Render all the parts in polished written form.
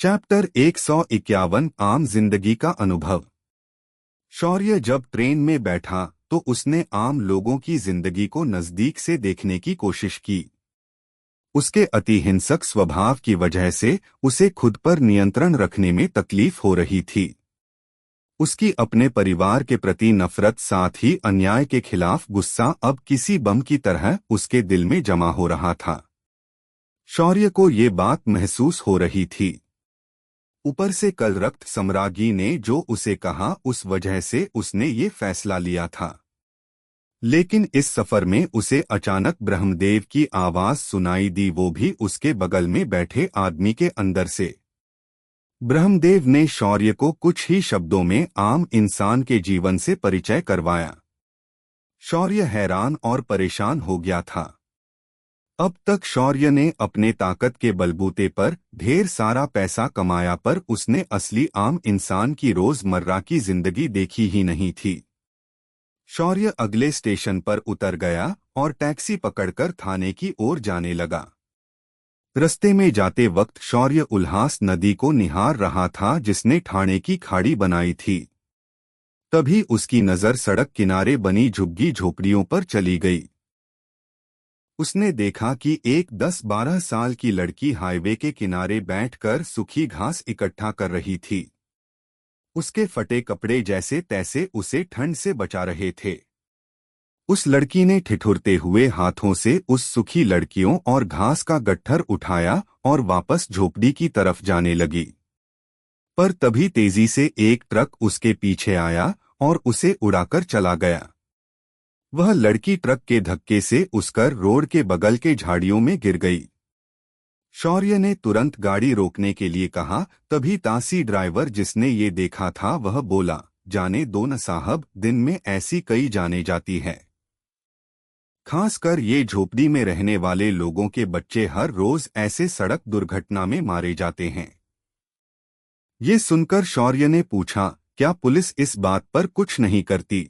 Chapter 151 आम जिंदगी का अनुभव। शौर्य जब ट्रेन में बैठा तो उसने आम लोगों की जिंदगी को नजदीक से देखने की कोशिश की। उसके अतिहिंसक स्वभाव की वजह से उसे खुद पर नियंत्रण रखने में तकलीफ हो रही थी। उसकी अपने परिवार के प्रति नफरत साथ ही अन्याय के खिलाफ गुस्सा अब किसी बम की तरह उसके दिल में जमा हो रहा था। शौर्य को ये बात महसूस हो रही थी। ऊपर से कल रक्त सम्राज्ञी ने जो उसे कहा उस वजह से उसने ये फैसला लिया था। लेकिन इस सफर में उसे अचानक ब्रह्मदेव की आवाज सुनाई दी, वो भी उसके बगल में बैठे आदमी के अंदर से। ब्रह्मदेव ने शौर्य को कुछ ही शब्दों में आम इंसान के जीवन से परिचय करवाया। शौर्य हैरान और परेशान हो गया था। अब तक शौर्य ने अपने ताकत के बलबूते पर ढेर सारा पैसा कमाया, पर उसने असली आम इंसान की रोजमर्रा की जिंदगी देखी ही नहीं थी। शौर्य अगले स्टेशन पर उतर गया और टैक्सी पकड़कर थाने की ओर जाने लगा। रस्ते में जाते वक्त शौर्य उल्हास नदी को निहार रहा था जिसने ठाणे की खाड़ी बनाई थी। तभी उसकी नजर सड़क किनारे बनी झुग्गी झोपड़ियों पर चली गई। उसने देखा कि एक 10-12 साल की लड़की हाईवे के किनारे बैठकर सूखी घास इकट्ठा कर रही थी। उसके फटे कपड़े जैसे तैसे उसे ठंड से बचा रहे थे। उस लड़की ने ठिठुरते हुए हाथों से उस सूखी लड़कियों और घास का गट्ठर उठाया और वापस झोपड़ी की तरफ जाने लगी। पर तभी तेजी से एक ट्रक उसके पीछे आया और उसे उड़ाकर चला गया। वह लड़की ट्रक के धक्के से उसकर रोड के बगल के झाड़ियों में गिर गई। शौर्य ने तुरंत गाड़ी रोकने के लिए कहा। तभी तासी ड्राइवर जिसने ये देखा था वह बोला, जाने दो न साहब, दिन में ऐसी कई जाने जाती है। खासकर ये झोपड़ी में रहने वाले लोगों के बच्चे हर रोज ऐसे सड़क दुर्घटना में मारे जाते हैं। ये सुनकर शौर्य ने पूछा, क्या पुलिस इस बात पर कुछ नहीं करती?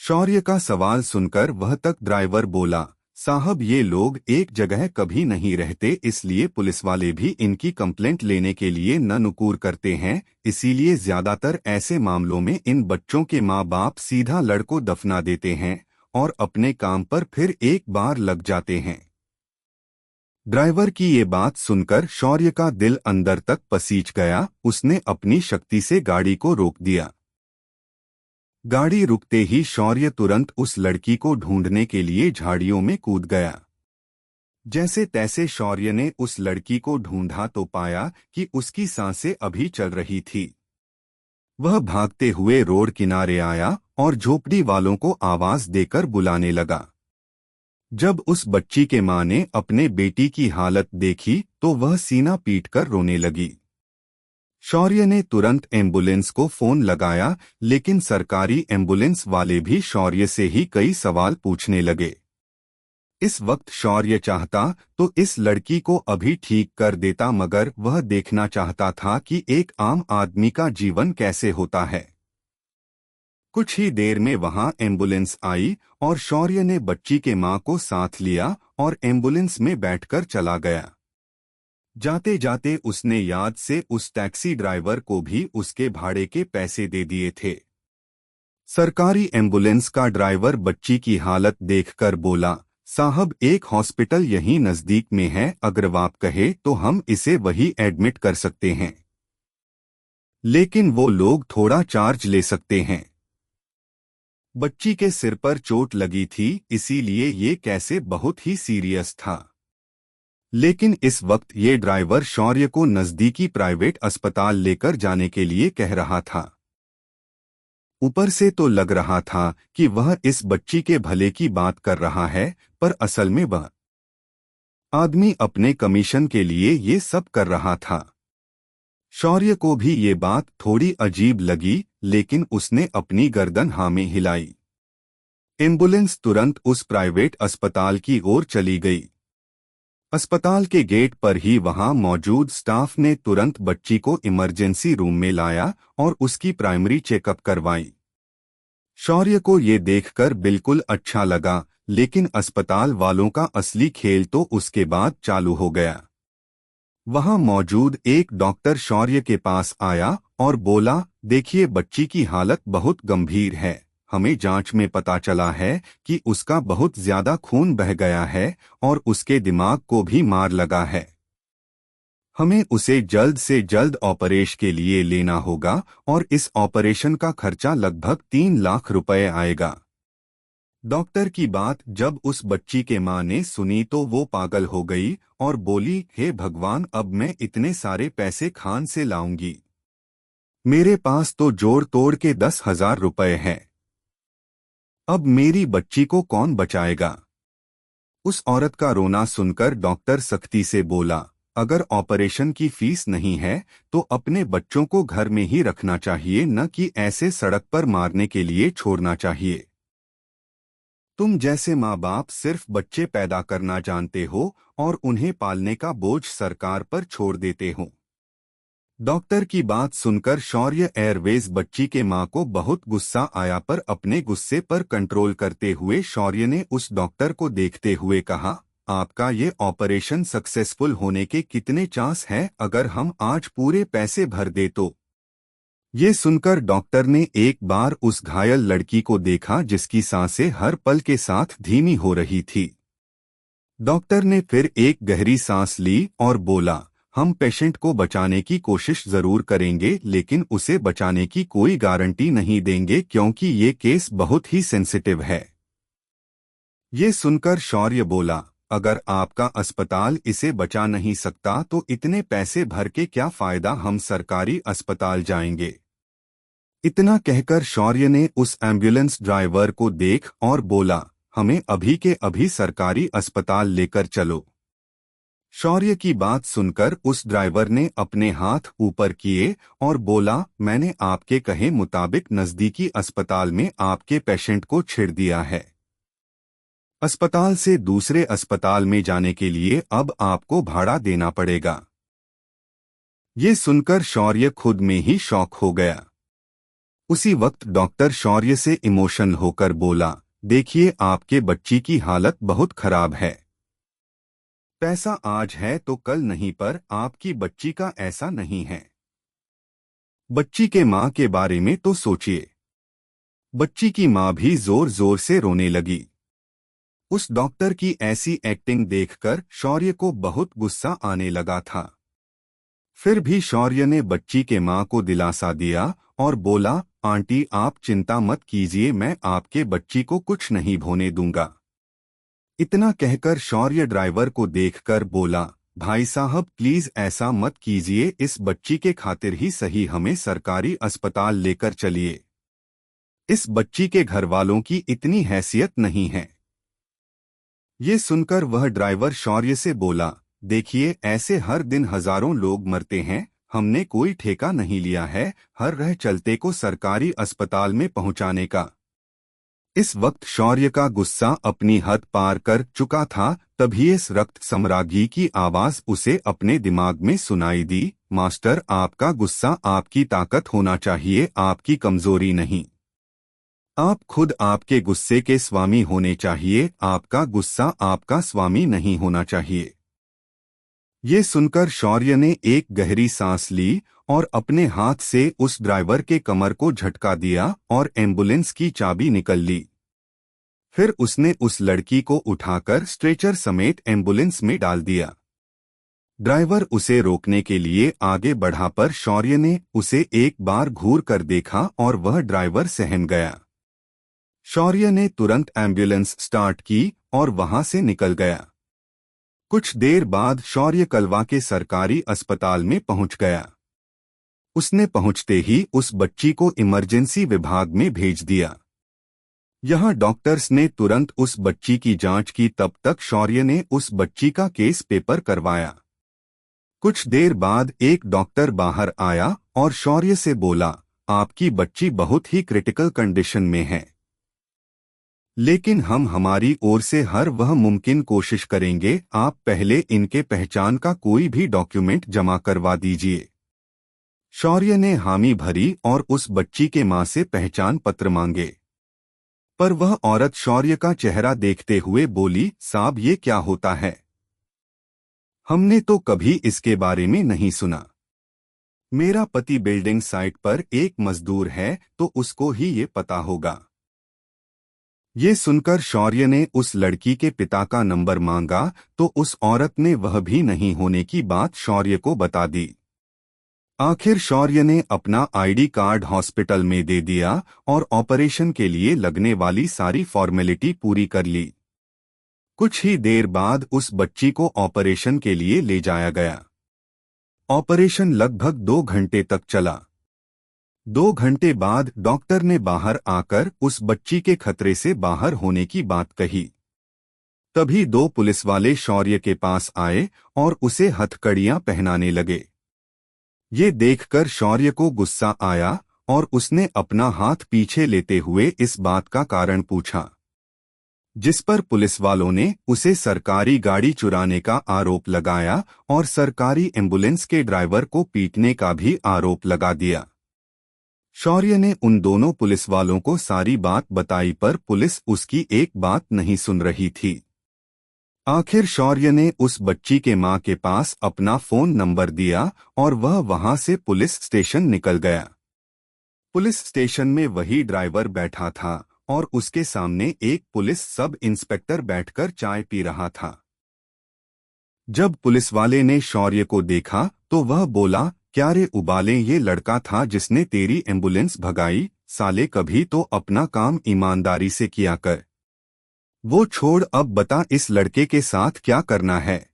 शौर्य का सवाल सुनकर वह तक ड्राइवर बोला, साहब ये लोग एक जगह कभी नहीं रहते, इसलिए पुलिस वाले भी इनकी कंप्लेंट लेने के लिए न नुकुर करते हैं। इसीलिए ज्यादातर ऐसे मामलों में इन बच्चों के माँ बाप सीधा लड़को दफना देते हैं और अपने काम पर फिर एक बार लग जाते हैं। ड्राइवर की ये बात सुनकर शौर्य का दिल अंदर तक पसीज गया। उसने अपनी शक्ति से गाड़ी को रोक दिया। गाड़ी रुकते ही शौर्य तुरंत उस लड़की को ढूंढने के लिए झाड़ियों में कूद गया। जैसे तैसे शौर्य ने उस लड़की को ढूंढा तो पाया कि उसकी सांसें अभी चल रही थी। वह भागते हुए रोड किनारे आया और झोपड़ी वालों को आवाज देकर बुलाने लगा। जब उस बच्ची के मां ने अपने बेटी की हालत देखी तो वह सीना पीटकर रोने लगी। शौर्य ने तुरंत एम्बुलेंस को फोन लगाया, लेकिन सरकारी एम्बुलेंस वाले भी शौर्य से ही कई सवाल पूछने लगे। इस वक्त शौर्य चाहता तो इस लड़की को अभी ठीक कर देता, मगर वह देखना चाहता था कि एक आम आदमी का जीवन कैसे होता है। कुछ ही देर में वहां एम्बुलेंस आई और शौर्य ने बच्ची के मां को साथ लिया और एम्बुलेंस में बैठकर चला गया। जाते जाते उसने याद से उस टैक्सी ड्राइवर को भी उसके भाड़े के पैसे दे दिए थे। सरकारी एम्बुलेंस का ड्राइवर बच्ची की हालत देखकर बोला, साहब एक हॉस्पिटल यहीं नजदीक में है, अगर आप कहे तो हम इसे वही एडमिट कर सकते हैं, लेकिन वो लोग थोड़ा चार्ज ले सकते हैं। बच्ची के सिर पर चोट लगी थी, इसीलिए ये कैसे बहुत ही सीरियस था। लेकिन इस वक्त ये ड्राइवर शौर्य को नजदीकी प्राइवेट अस्पताल लेकर जाने के लिए कह रहा था। ऊपर से तो लग रहा था कि वह इस बच्ची के भले की बात कर रहा है, पर असल में वह आदमी अपने कमीशन के लिए ये सब कर रहा था। शौर्य को भी ये बात थोड़ी अजीब लगी, लेकिन उसने अपनी गर्दन हाँ में हिलाई। एम्बुलेंस तुरंत उस प्राइवेट अस्पताल की ओर चली गई। अस्पताल के गेट पर ही वहां मौजूद स्टाफ ने तुरंत बच्ची को इमरजेंसी रूम में लाया और उसकी प्राइमरी चेकअप करवाई। शौर्य को ये देखकर बिल्कुल अच्छा लगा, लेकिन अस्पताल वालों का असली खेल तो उसके बाद चालू हो गया। वहां मौजूद एक डॉक्टर शौर्य के पास आया और बोला, देखिए बच्ची की हालत बहुत गंभीर है। हमें जांच में पता चला है कि उसका बहुत ज्यादा खून बह गया है और उसके दिमाग को भी मार लगा है। हमें उसे जल्द से जल्द ऑपरेशन के लिए लेना होगा और इस ऑपरेशन का खर्चा लगभग 3 लाख रुपए आएगा। डॉक्टर की बात जब उस बच्ची के मां ने सुनी तो वो पागल हो गई और बोली, हे भगवान, अब मैं इतने सारे पैसे खान से लाऊंगी? मेरे पास तो जोड़ तोड़ के 10,000 रुपए हैं। अब मेरी बच्ची को कौन बचाएगा? उस औरत का रोना सुनकर डॉक्टर सख्ती से बोला, अगर ऑपरेशन की फीस नहीं है तो अपने बच्चों को घर में ही रखना चाहिए, न कि ऐसे सड़क पर मारने के लिए छोड़ना चाहिए। तुम जैसे माँ बाप सिर्फ बच्चे पैदा करना जानते हो और उन्हें पालने का बोझ सरकार पर छोड़ देते हो। डॉक्टर की बात सुनकर शौर्य एयरवेज बच्ची के मां को बहुत गुस्सा आया, पर अपने गुस्से पर कंट्रोल करते हुए शौर्य ने उस डॉक्टर को देखते हुए कहा, आपका ये ऑपरेशन सक्सेसफुल होने के कितने चांस हैं अगर हम आज पूरे पैसे भर दे तो? ये सुनकर डॉक्टर ने एक बार उस घायल लड़की को देखा जिसकी सांसें हर पल के साथ धीमी हो रही थी। डॉक्टर ने फिर एक गहरी सांस ली और बोला, हम पेशेंट को बचाने की कोशिश जरूर करेंगे, लेकिन उसे बचाने की कोई गारंटी नहीं देंगे क्योंकि ये केस बहुत ही सेंसिटिव है। ये सुनकर शौर्य बोला, अगर आपका अस्पताल इसे बचा नहीं सकता तो इतने पैसे भर के क्या फायदा, हम सरकारी अस्पताल जाएंगे। इतना कहकर शौर्य ने उस एम्बुलेंस ड्राइवर को देख और बोला, हमें अभी के अभी सरकारी अस्पताल लेकर चलो। शौर्य की बात सुनकर उस ड्राइवर ने अपने हाथ ऊपर किए और बोला, मैंने आपके कहे मुताबिक नजदीकी अस्पताल में आपके पेशेंट को छेड़ दिया है। अस्पताल से दूसरे अस्पताल में जाने के लिए अब आपको भाड़ा देना पड़ेगा। ये सुनकर शौर्य खुद में ही शॉक हो गया। उसी वक्त डॉक्टर शौर्य से इमोशनल होकर बोला, देखिए आपके बच्ची की हालत बहुत खराब है। पैसा आज है तो कल नहीं, पर आपकी बच्ची का ऐसा नहीं है। बच्ची के मां के बारे में तो सोचिए। बच्ची की मां भी जोर जोर से रोने लगी। उस डॉक्टर की ऐसी एक्टिंग देखकर शौर्य को बहुत गुस्सा आने लगा था। फिर भी शौर्य ने बच्ची के मां को दिलासा दिया और बोला, आंटी आप चिंता मत कीजिए, मैं आपके बच्ची को कुछ नहीं होने दूंगा। इतना कहकर शौर्य ड्राइवर को देखकर बोला, भाई साहब प्लीज ऐसा मत कीजिए, इस बच्ची के खातिर ही सही हमें सरकारी अस्पताल लेकर चलिए। इस बच्ची के घर वालों की इतनी हैसियत नहीं है। ये सुनकर वह ड्राइवर शौर्य से बोला, देखिए ऐसे हर दिन हजारों लोग मरते हैं, हमने कोई ठेका नहीं लिया है हर रह चलते को सरकारी अस्पताल में पहुंचाने का। इस वक्त शौर्य का गुस्सा अपनी हद पार कर चुका था। तभी इस रक्त सम्राज्ञी की आवाज उसे अपने दिमाग में सुनाई दी, मास्टर आपका गुस्सा आपकी ताकत होना चाहिए, आपकी कमजोरी नहीं। आप खुद आपके गुस्से के स्वामी होने चाहिए, आपका गुस्सा आपका स्वामी नहीं होना चाहिए। ये सुनकर शौर्य ने एक गहरी सांस ली और अपने हाथ से उस ड्राइवर के कमर को झटका दिया और एम्बुलेंस की चाबी निकल ली। फिर उसने उस लड़की को उठाकर स्ट्रेचर समेत एम्बुलेंस में डाल दिया। ड्राइवर उसे रोकने के लिए आगे बढ़ा, पर शौर्य ने उसे एक बार घूर कर देखा और वह ड्राइवर सहम गया। शौर्य ने तुरंत एम्बुलेंस स्टार्ट की और वहां से निकल गया। कुछ देर बाद शौर्य कलवा के सरकारी अस्पताल में पहुंच गया। उसने पहुंचते ही उस बच्ची को इमरजेंसी विभाग में भेज दिया। यहां डॉक्टर्स ने तुरंत उस बच्ची की जांच की, तब तक शौर्य ने उस बच्ची का केस पेपर करवाया। कुछ देर बाद एक डॉक्टर बाहर आया और शौर्य से बोला, आपकी बच्ची बहुत ही क्रिटिकल कंडीशन में है, लेकिन हम हमारी ओर से हर वह मुमकिन कोशिश करेंगे, आप पहले इनके पहचान का कोई भी डॉक्यूमेंट जमा करवा दीजिए। शौर्य ने हामी भरी और उस बच्ची के मां से पहचान पत्र मांगे, पर वह औरत शौर्य का चेहरा देखते हुए बोली, साहब ये क्या होता है? हमने तो कभी इसके बारे में नहीं सुना। मेरा पति बिल्डिंग साइट पर एक मजदूर है तो उसको ही ये पता होगा। ये सुनकर शौर्य ने उस लड़की के पिता का नंबर मांगा तो उस औरत ने वह भी नहीं होने की बात शौर्य को बता दी। आखिर शौर्य ने अपना आईडी कार्ड हॉस्पिटल में दे दिया और ऑपरेशन के लिए लगने वाली सारी फॉर्मेलिटी पूरी कर ली। कुछ ही देर बाद उस बच्ची को ऑपरेशन के लिए ले जाया गया। ऑपरेशन लगभग 2 घंटे तक चला। 2 घंटे बाद डॉक्टर ने बाहर आकर उस बच्ची के खतरे से बाहर होने की बात कही। तभी 2 पुलिस वाले शौर्य के पास आए और उसे हथकड़ियां पहनाने लगे। ये देखकर शौर्य को गुस्सा आया और उसने अपना हाथ पीछे लेते हुए इस बात का कारण पूछा, जिस पर पुलिस वालों ने उसे सरकारी गाड़ी चुराने का आरोप लगाया और सरकारी एम्बुलेंस के ड्राइवर को पीटने का भी आरोप लगा दिया। शौर्य ने उन दोनों पुलिस वालों को सारी बात बताई पर पुलिस उसकी एक बात नहीं सुन रही थी। आखिर शौर्य ने उस बच्ची के मां के पास अपना फोन नंबर दिया और वह वहां से पुलिस स्टेशन निकल गया। पुलिस स्टेशन में वही ड्राइवर बैठा था और उसके सामने एक पुलिस सब इंस्पेक्टर बैठकर चाय पी रहा था। जब पुलिस वाले ने शौर्य को देखा तो वह बोला, क्या रे उबाले, ये लड़का था जिसने तेरी एम्बुलेंस भगाई। साले कभी तो अपना काम ईमानदारी से किया कर। वो छोड़, अब बता इस लड़के के साथ क्या करना है।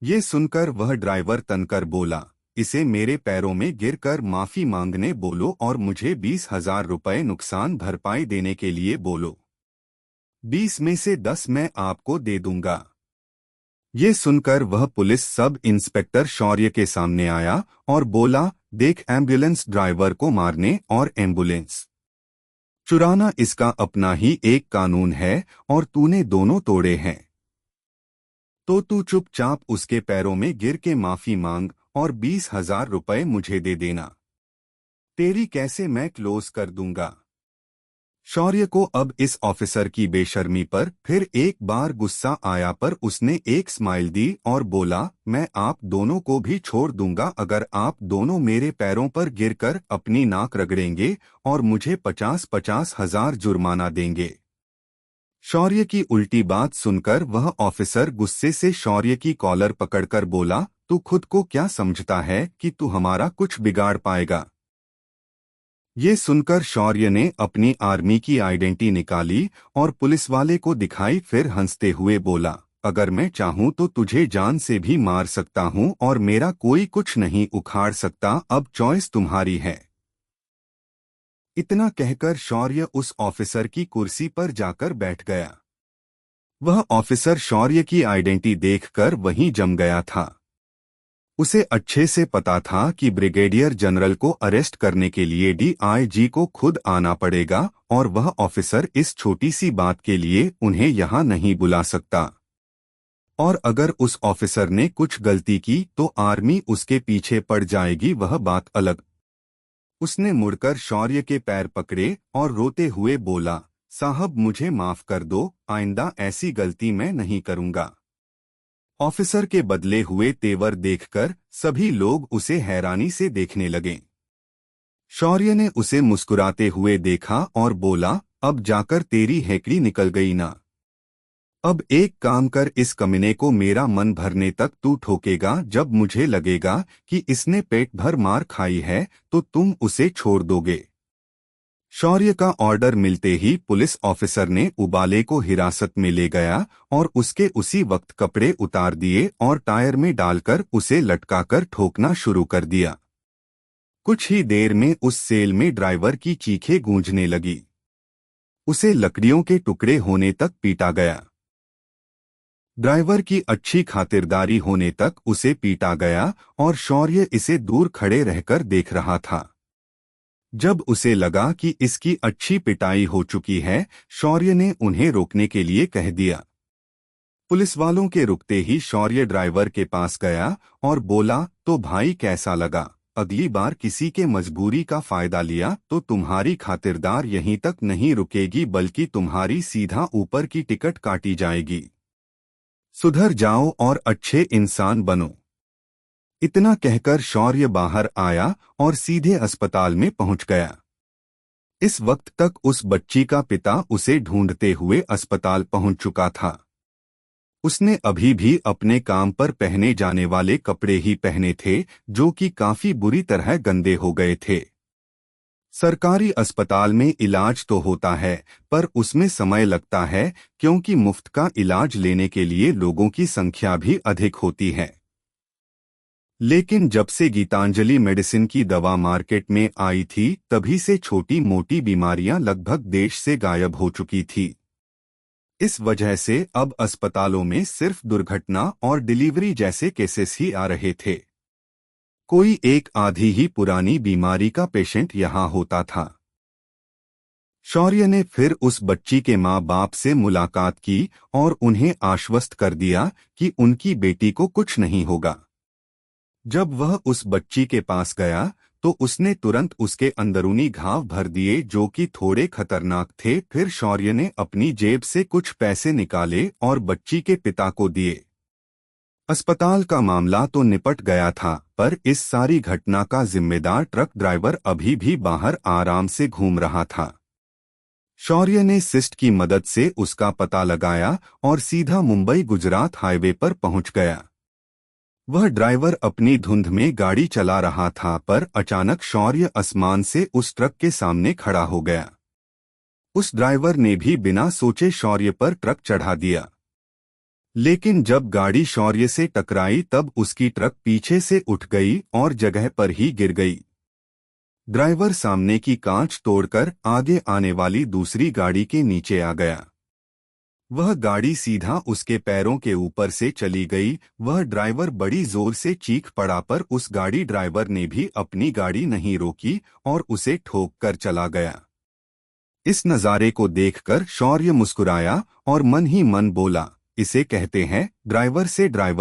ये सुनकर वह ड्राइवर तनकर बोला, इसे मेरे पैरों में गिरकर माफी मांगने बोलो और मुझे 20,000 रुपए नुकसान भरपाई देने के लिए बोलो। 20 में से 10 मैं आपको दे दूंगा। ये सुनकर वह पुलिस सब इंस्पेक्टर शौर्य के सामने आया और बोला, देख, एम्बुलेंस ड्राइवर को मारने और एम्बुलेंस चुराना इसका अपना ही एक कानून है और तूने दोनों तोड़े हैं। तो तू चुपचाप उसके पैरों में गिर के माफी मांग और 20,000 रुपए मुझे दे देना। तेरी कैसे मैं क्लोज कर दूंगा। शौर्य को अब इस ऑफिसर की बेशर्मी पर फिर एक बार गुस्सा आया पर उसने एक स्माइल दी और बोला, मैं आप दोनों को भी छोड़ दूंगा अगर आप दोनों मेरे पैरों पर गिरकर अपनी नाक रगड़ेंगे और मुझे 50-50 हजार जुर्माना देंगे। शौर्य की उल्टी बात सुनकर वह ऑफिसर गुस्से से शौर्य की कॉलर पकड़कर बोला, तू खुद को क्या समझता है कि तू हमारा कुछ बिगाड़ पाएगा। ये सुनकर शौर्य ने अपनी आर्मी की आइडेंटिटी निकाली और पुलिस वाले को दिखाई, फिर हंसते हुए बोला, अगर मैं चाहूं तो तुझे जान से भी मार सकता हूं और मेरा कोई कुछ नहीं उखाड़ सकता, अब चॉइस तुम्हारी है। इतना कहकर शौर्य उस ऑफिसर की कुर्सी पर जाकर बैठ गया। वह ऑफिसर शौर्य की आइडेंटिटी देखकर वहीं जम गया था। उसे अच्छे से पता था कि ब्रिगेडियर जनरल को अरेस्ट करने के लिए डीआईजी को खुद आना पड़ेगा और वह ऑफिसर इस छोटी सी बात के लिए उन्हें यहां नहीं बुला सकता। और अगर उस ऑफिसर ने कुछ गलती की तो आर्मी उसके पीछे पड़ जाएगी, वह बात अलग। उसने मुड़कर शौर्य के पैर पकड़े और रोते हुए बोला, साहब मुझे माफ कर दो, आइंदा ऐसी गलती मैं नहीं करूंगा। ऑफिसर के बदले हुए तेवर देखकर सभी लोग उसे हैरानी से देखने लगे। शौर्य ने उसे मुस्कुराते हुए देखा और बोला, अब जाकर तेरी हेकड़ी निकल गई ना। अब एक काम कर, इस कमीने को मेरा मन भरने तक तू ठोकेगा, जब मुझे लगेगा कि इसने पेट भर मार खाई है तो तुम उसे छोड़ दोगे। शौर्य का ऑर्डर मिलते ही पुलिस ऑफिसर ने उबाले को हिरासत में ले गया और उसके उसी वक्त कपड़े उतार दिए और टायर में डालकर उसे लटकाकर ठोकना शुरू कर दिया। कुछ ही देर में उस सेल में ड्राइवर की चीखें गूंजने लगी। उसे लकड़ियों के टुकड़े होने तक पीटा गया। ड्राइवर की अच्छी खातिरदारी होने तक उसे पीटा गया और शौर्य इसे दूर खड़े रहकर देख रहा था। जब उसे लगा कि इसकी अच्छी पिटाई हो चुकी है, शौर्य ने उन्हें रोकने के लिए कह दिया। पुलिस वालों के रुकते ही शौर्य ड्राइवर के पास गया और बोला, तो भाई कैसा लगा? अगली बार किसी के मजबूरी का फायदा लिया तो तुम्हारी खातिरदार यहीं तक नहीं रुकेगी बल्कि तुम्हारी सीधा ऊपर की टिकट काटी जाएगी। सुधर जाओ और अच्छे इंसान बनो। इतना कहकर शौर्य बाहर आया और सीधे अस्पताल में पहुंच गया। इस वक्त तक उस बच्ची का पिता उसे ढूंढते हुए अस्पताल पहुंच चुका था। उसने अभी भी अपने काम पर पहने जाने वाले कपड़े ही पहने थे, जो कि काफी बुरी तरह गंदे हो गए थे। सरकारी अस्पताल में इलाज तो होता है, पर उसमें समय लगता है, क्योंकि मुफ्त का इलाज लेने के लिए लोगों की संख्या भी अधिक होती है। लेकिन जब से गीतांजलि मेडिसिन की दवा मार्केट में आई थी, तभी से छोटी मोटी बीमारियां लगभग देश से गायब हो चुकी थी। इस वजह से अब अस्पतालों में सिर्फ दुर्घटना और डिलीवरी जैसे केसेस ही आ रहे थे। कोई एक आधी ही पुरानी बीमारी का पेशेंट यहाँ होता था। शौर्य ने फिर उस बच्ची के माँ बाप से मुलाकात की और उन्हें आश्वस्त कर दिया कि उनकी बेटी को कुछ नहीं होगा। जब वह उस बच्ची के पास गया तो उसने तुरंत उसके अंदरूनी घाव भर दिए, जो कि थोड़े खतरनाक थे। फिर शौर्य ने अपनी जेब से कुछ पैसे निकाले और बच्ची के पिता को दिए। अस्पताल का मामला तो निपट गया था, पर इस सारी घटना का जिम्मेदार ट्रक ड्राइवर अभी भी बाहर आराम से घूम रहा था। शौर्य ने सिस्ट की मदद से उसका पता लगाया और सीधा मुंबई गुजरात हाईवे पर पहुंच गया। वह ड्राइवर अपनी धुंध में गाड़ी चला रहा था, पर अचानक शौर्य आसमान से उस ट्रक के सामने खड़ा हो गया। उस ड्राइवर ने भी बिना सोचे शौर्य पर ट्रक चढ़ा दिया। लेकिन जब गाड़ी शौर्य से टकराई तब उसकी ट्रक पीछे से उठ गई और जगह पर ही गिर गई। ड्राइवर सामने की कांच तोड़कर आगे आने वाली दूसरी गाड़ी के नीचे आ गया। वह गाड़ी सीधा उसके पैरों के ऊपर से चली गई। वह ड्राइवर बड़ी जोर से चीख पड़ा, पर उस गाड़ी ड्राइवर ने भी अपनी गाड़ी नहीं रोकी और उसे ठोक कर चला गया। इस नज़ारे को देखकर शौर्य मुस्कुराया और मन ही मन बोला, इसे कहते हैं ड्राइवर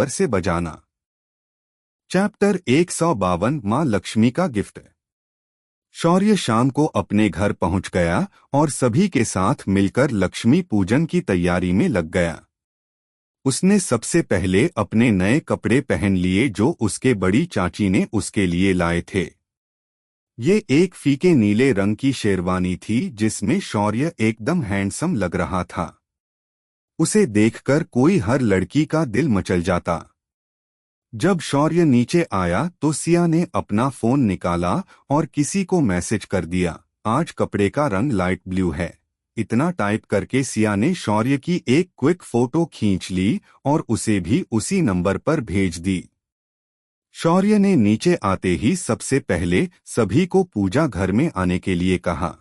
से बजाना। चैप्टर 152 मां लक्ष्मी का गिफ्ट। शौर्य शाम को अपने घर पहुंच गया और सभी के साथ मिलकर लक्ष्मी पूजन की तैयारी में लग गया। उसने सबसे पहले अपने नए कपड़े पहन लिए, जो उसके बड़ी चाची ने उसके लिए लाए थे। ये एक फीके नीले रंग की शेरवानी थी, जिसमें शौर्य एकदम हैंडसम लग रहा था। उसे देखकर कोई हर लड़की का दिल मचल जाता। जब शौर्य नीचे आया तो सिया ने अपना फोन निकाला और किसी को मैसेज कर दिया, आज कपड़े का रंग लाइट ब्लू है। इतना टाइप करके सिया ने शौर्य की एक क्विक फोटो खींच ली और उसे भी उसी नंबर पर भेज दी। शौर्य ने नीचे आते ही सबसे पहले सभी को पूजा घर में आने के लिए कहा।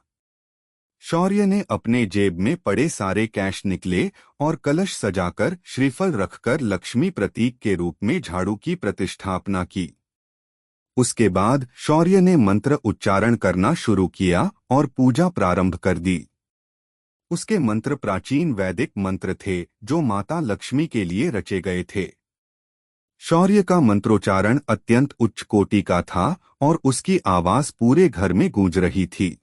शौर्य ने अपने जेब में पड़े सारे कैश निकले और कलश सजाकर श्रीफल रखकर लक्ष्मी प्रतीक के रूप में झाड़ू की प्रतिष्ठापना की। उसके बाद शौर्य ने मंत्र उच्चारण करना शुरू किया और पूजा प्रारंभ कर दी। उसके मंत्र प्राचीन वैदिक मंत्र थे, जो माता लक्ष्मी के लिए रचे गए थे। शौर्य का मंत्रोच्चारण अत्यंत उच्च कोटि का था और उसकी आवाज पूरे घर में गूंज रही थी।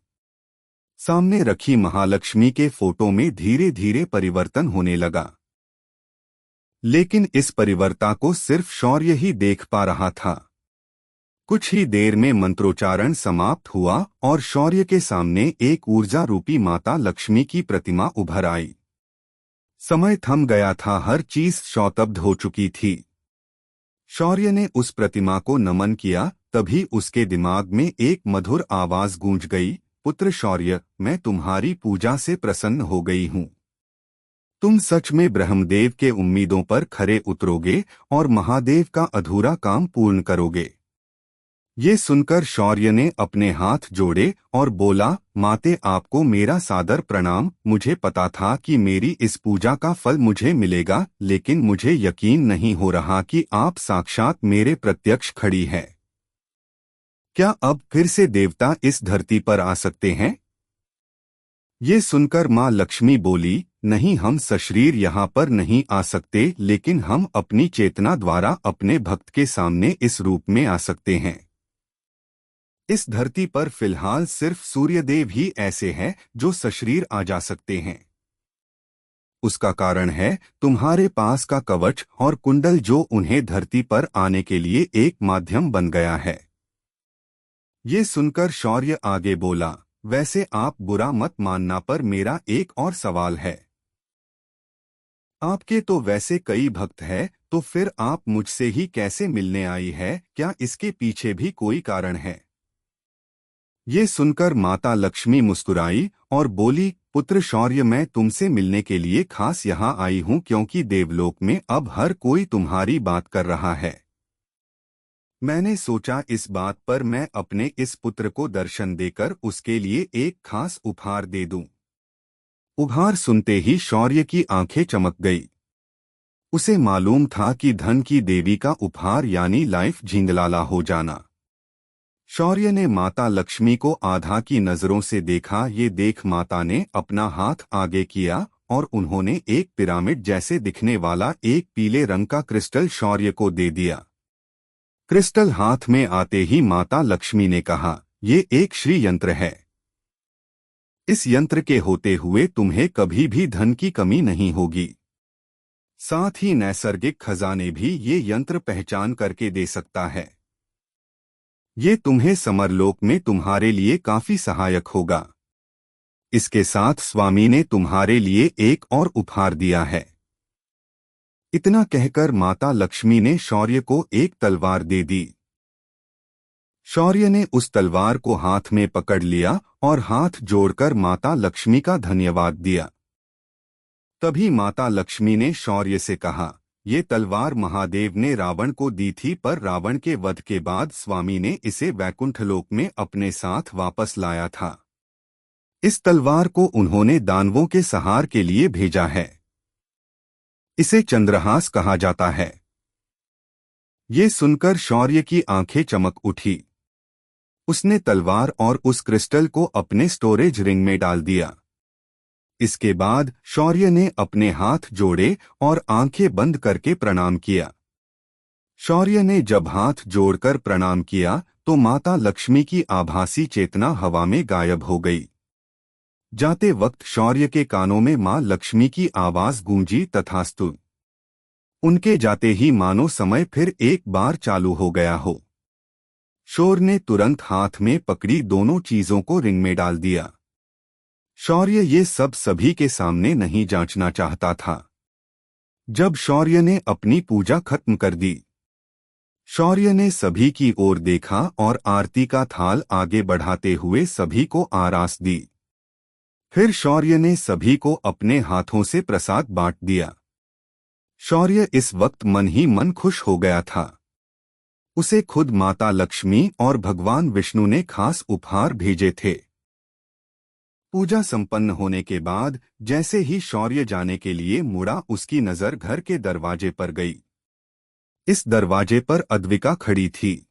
सामने रखी महालक्ष्मी के फोटो में धीरे धीरे परिवर्तन होने लगा, लेकिन इस परिवर्तन को सिर्फ शौर्य ही देख पा रहा था। कुछ ही देर में मंत्रोच्चारण समाप्त हुआ और शौर्य के सामने एक ऊर्जा रूपी माता लक्ष्मी की प्रतिमा उभर आई। समय थम गया था, हर चीज स्तब्ध हो चुकी थी। शौर्य ने उस प्रतिमा को नमन किया, तभी उसके दिमाग में एक मधुर आवाज गूंज गई, पुत्र शौर्य, मैं तुम्हारी पूजा से प्रसन्न हो गई हूँ। तुम सच में ब्रह्मदेव के उम्मीदों पर खरे उतरोगे और महादेव का अधूरा काम पूर्ण करोगे। ये सुनकर शौर्य ने अपने हाथ जोड़े और बोला, माते आपको मेरा सादर प्रणाम। मुझे पता था कि मेरी इस पूजा का फल मुझे मिलेगा, लेकिन मुझे यकीन नहीं हो रहा कि आप साक्षात मेरे प्रत्यक्ष खड़ी है। क्या अब फिर से देवता इस धरती पर आ सकते हैं? ये सुनकर मां लक्ष्मी बोली, नहीं, हम सशरीर यहाँ पर नहीं आ सकते, लेकिन हम अपनी चेतना द्वारा अपने भक्त के सामने इस रूप में आ सकते हैं। इस धरती पर फिलहाल सिर्फ सूर्यदेव ही ऐसे हैं जो सशरीर आ जा सकते हैं। उसका कारण है तुम्हारे पास का कवच और कुंडल जो उन्हें धरती पर आने के लिए एक माध्यम बन गया है। ये सुनकर शौर्य आगे बोला, वैसे आप बुरा मत मानना पर मेरा एक और सवाल है। आपके तो वैसे कई भक्त हैं, तो फिर आप मुझसे ही कैसे मिलने आई है? क्या इसके पीछे भी कोई कारण है? ये सुनकर माता लक्ष्मी मुस्कुराई और बोली, पुत्र शौर्य, मैं तुमसे मिलने के लिए खास यहाँ आई हूँ क्योंकि देवलोक में अब हर कोई तुम्हारी बात कर रहा है। मैंने सोचा इस बात पर मैं अपने इस पुत्र को दर्शन देकर उसके लिए एक खास उपहार दे दूं। उपहार सुनते ही शौर्य की आंखें चमक गई। उसे मालूम था कि धन की देवी का उपहार यानी लाइफ झिंगलाला हो जाना। शौर्य ने माता लक्ष्मी को आधा की नजरों से देखा। ये देख माता ने अपना हाथ आगे किया और उन्होंने एक पिरामिड जैसे दिखने वाला एक पीले रंग का क्रिस्टल शौर्य को दे दिया। क्रिस्टल हाथ में आते ही माता लक्ष्मी ने कहा, ये एक श्री यंत्र है। इस यंत्र के होते हुए तुम्हें कभी भी धन की कमी नहीं होगी। साथ ही नैसर्गिक खजाने भी ये यंत्र पहचान करके दे सकता है। ये तुम्हें समरलोक में तुम्हारे लिए काफी सहायक होगा। इसके साथ स्वामी ने तुम्हारे लिए एक और उपहार दिया है। इतना कहकर माता लक्ष्मी ने शौर्य को एक तलवार दे दी। शौर्य ने उस तलवार को हाथ में पकड़ लिया और हाथ जोड़कर माता लक्ष्मी का धन्यवाद दिया। तभी माता लक्ष्मी ने शौर्य से कहा, ये तलवार महादेव ने रावण को दी थी, पर रावण के वध के बाद स्वामी ने इसे वैकुंठलोक में अपने साथ वापस लाया था। इस तलवार को उन्होंने दानवों के संहार के लिए भेजा है। इसे चंद्रहास कहा जाता है। ये सुनकर शौर्य की आंखें चमक उठी। उसने तलवार और उस क्रिस्टल को अपने स्टोरेज रिंग में डाल दिया। इसके बाद शौर्य ने अपने हाथ जोड़े और आंखें बंद करके प्रणाम किया। शौर्य ने जब हाथ जोड़कर प्रणाम किया तो माता लक्ष्मी की आभासी चेतना हवा में गायब हो गई। जाते वक्त शौर्य के कानों में मां लक्ष्मी की आवाज गूंजी, तथास्तु। उनके जाते ही मानो समय फिर एक बार चालू हो गया हो। शौर्य ने तुरंत हाथ में पकड़ी दोनों चीजों को रिंग में डाल दिया। शौर्य ये सब सभी के सामने नहीं जांचना चाहता था। जब शौर्य ने अपनी पूजा खत्म कर दी, शौर्य ने सभी की ओर देखा और आरती का थाल आगे बढ़ाते हुए सभी को आरास दी। फिर शौर्य ने सभी को अपने हाथों से प्रसाद बांट दिया। शौर्य इस वक्त मन ही मन खुश हो गया था। उसे खुद माता लक्ष्मी और भगवान विष्णु ने खास उपहार भेजे थे। पूजा संपन्न होने के बाद जैसे ही शौर्य जाने के लिए मुड़ा, उसकी नजर घर के दरवाजे पर गई। इस दरवाजे पर अद्विका खड़ी थी,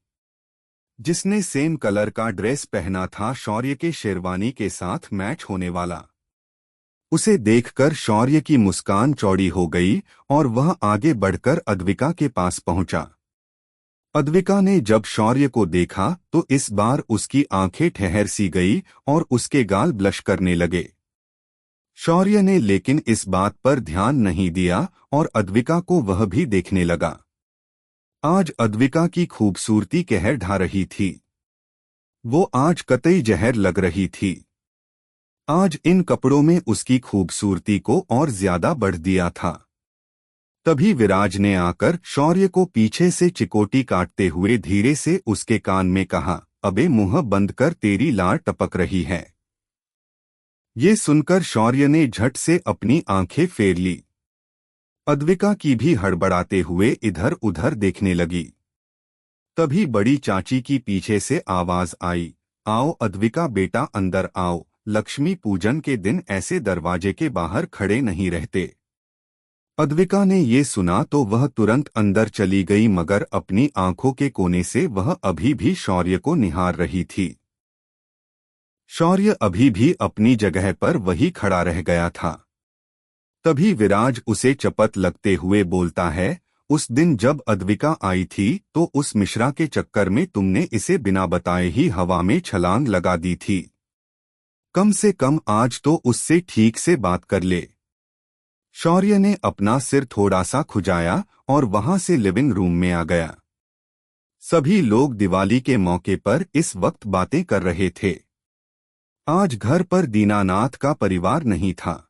जिसने सेम कलर का ड्रेस पहना था, शौर्य के शेरवानी के साथ मैच होने वाला। उसे देखकर शौर्य की मुस्कान चौड़ी हो गई और वह आगे बढ़कर अद्विका के पास पहुंचा। अद्विका ने जब शौर्य को देखा तो इस बार उसकी आंखें ठहर सी गई और उसके गाल ब्लश करने लगे। शौर्य ने लेकिन इस बात पर ध्यान नहीं दिया और अद्विका को वह भी देखने लगा। आज अद्विका की खूबसूरती कहर ढा रही थी। वो आज कतई जहर लग रही थी। आज इन कपड़ों में उसकी खूबसूरती को और ज्यादा बढ़ दिया था। तभी विराज ने आकर शौर्य को पीछे से चिकोटी काटते हुए धीरे से उसके कान में कहा, अबे मुंह बंद कर, तेरी लार टपक रही है। ये सुनकर शौर्य ने झट से अपनी आंखें फेर ली। अद्विका की भी हड़बड़ाते हुए इधर उधर देखने लगी। तभी बड़ी चाची की पीछे से आवाज आई, आओ अद्विका बेटा, अंदर आओ। लक्ष्मी पूजन के दिन ऐसे दरवाजे के बाहर खड़े नहीं रहते। अद्विका ने ये सुना तो वह तुरंत अंदर चली गई, मगर अपनी आंखों के कोने से वह अभी भी शौर्य को निहार रही थी। शौर्य अभी भी अपनी जगह पर वही खड़ा रह गया था। तभी विराज उसे चपत लगते हुए बोलता है, उस दिन जब अद्विका आई थी तो उस मिश्रा के चक्कर में तुमने इसे बिना बताए ही हवा में छलांग लगा दी थी। कम से कम आज तो उससे ठीक से बात कर ले। शौर्य ने अपना सिर थोड़ा सा खुजाया और वहां से लिविंग रूम में आ गया। सभी लोग दिवाली के मौके पर इस वक्त बातें कर रहे थे। आज घर पर दीनानाथ का परिवार नहीं था।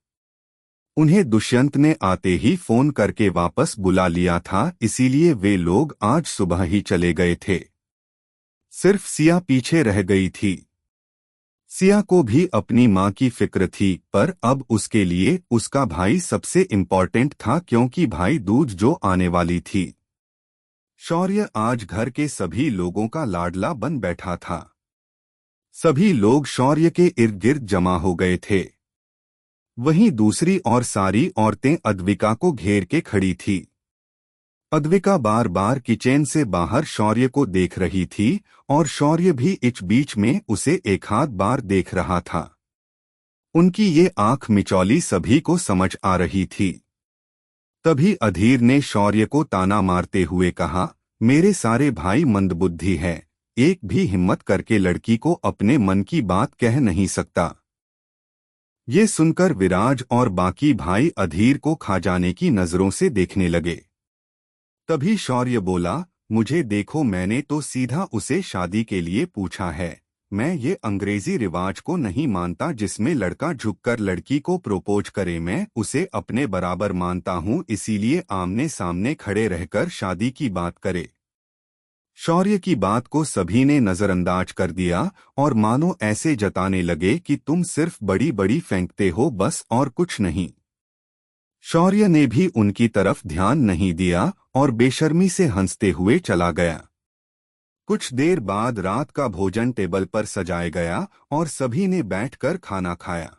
उन्हें दुष्यंत ने आते ही फोन करके वापस बुला लिया था, इसीलिए वे लोग आज सुबह ही चले गए थे। सिर्फ सिया पीछे रह गई थी। सिया को भी अपनी माँ की फिक्र थी, पर अब उसके लिए उसका भाई सबसे इम्पोर्टेंट था, क्योंकि भाई दूज जो आने वाली थी। शौर्य आज घर के सभी लोगों का लाडला बन बैठा था। सभी लोग शौर्य के इर्द गिर्द जमा हो गए थे। वहीं दूसरी ओर सारी औरतें अद्विका को घेर के खड़ी थी। अद्विका बार बार किचन से बाहर शौर्य को देख रही थी और शौर्य भी इच बीच में उसे एक हाथ बार देख रहा था। उनकी ये आंख मिचौली सभी को समझ आ रही थी। तभी अधीर ने शौर्य को ताना मारते हुए कहा, मेरे सारे भाई मंदबुद्धि है, एक भी हिम्मत करके लड़की को अपने मन की बात कह नहीं सकता। ये सुनकर विराज और बाकी भाई अधीर को खा जाने की नजरों से देखने लगे। तभी शौर्य बोला, मुझे देखो, मैंने तो सीधा उसे शादी के लिए पूछा है। मैं ये अंग्रेजी रिवाज को नहीं मानता जिसमें लड़का झुककर लड़की को प्रोपोज करे। मैं उसे अपने बराबर मानता हूँ, इसीलिए आमने सामने खड़े रहकर शादी की बात करे। शौर्य की बात को सभी ने नजरअंदाज कर दिया और मानो ऐसे जताने लगे कि तुम सिर्फ बड़ी बड़ी फेंकते हो, बस और कुछ नहीं। शौर्य ने भी उनकी तरफ ध्यान नहीं दिया और बेशर्मी से हंसते हुए चला गया। कुछ देर बाद रात का भोजन टेबल पर सजाया गया और सभी ने बैठकर खाना खाया।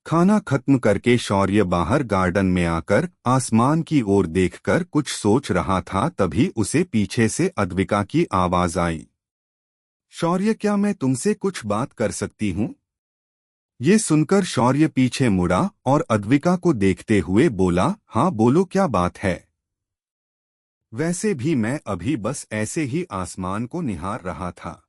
खाना खत्म करके शौर्य बाहर गार्डन में आकर आसमान की ओर देखकर कुछ सोच रहा था, तभी उसे पीछे से अद्विका की आवाज आई, शौर्य, क्या मैं तुमसे कुछ बात कर सकती हूँ? ये सुनकर शौर्य पीछे मुड़ा और अद्विका को देखते हुए बोला, हाँ बोलो, क्या बात है? वैसे भी मैं अभी बस ऐसे ही आसमान को निहार रहा था।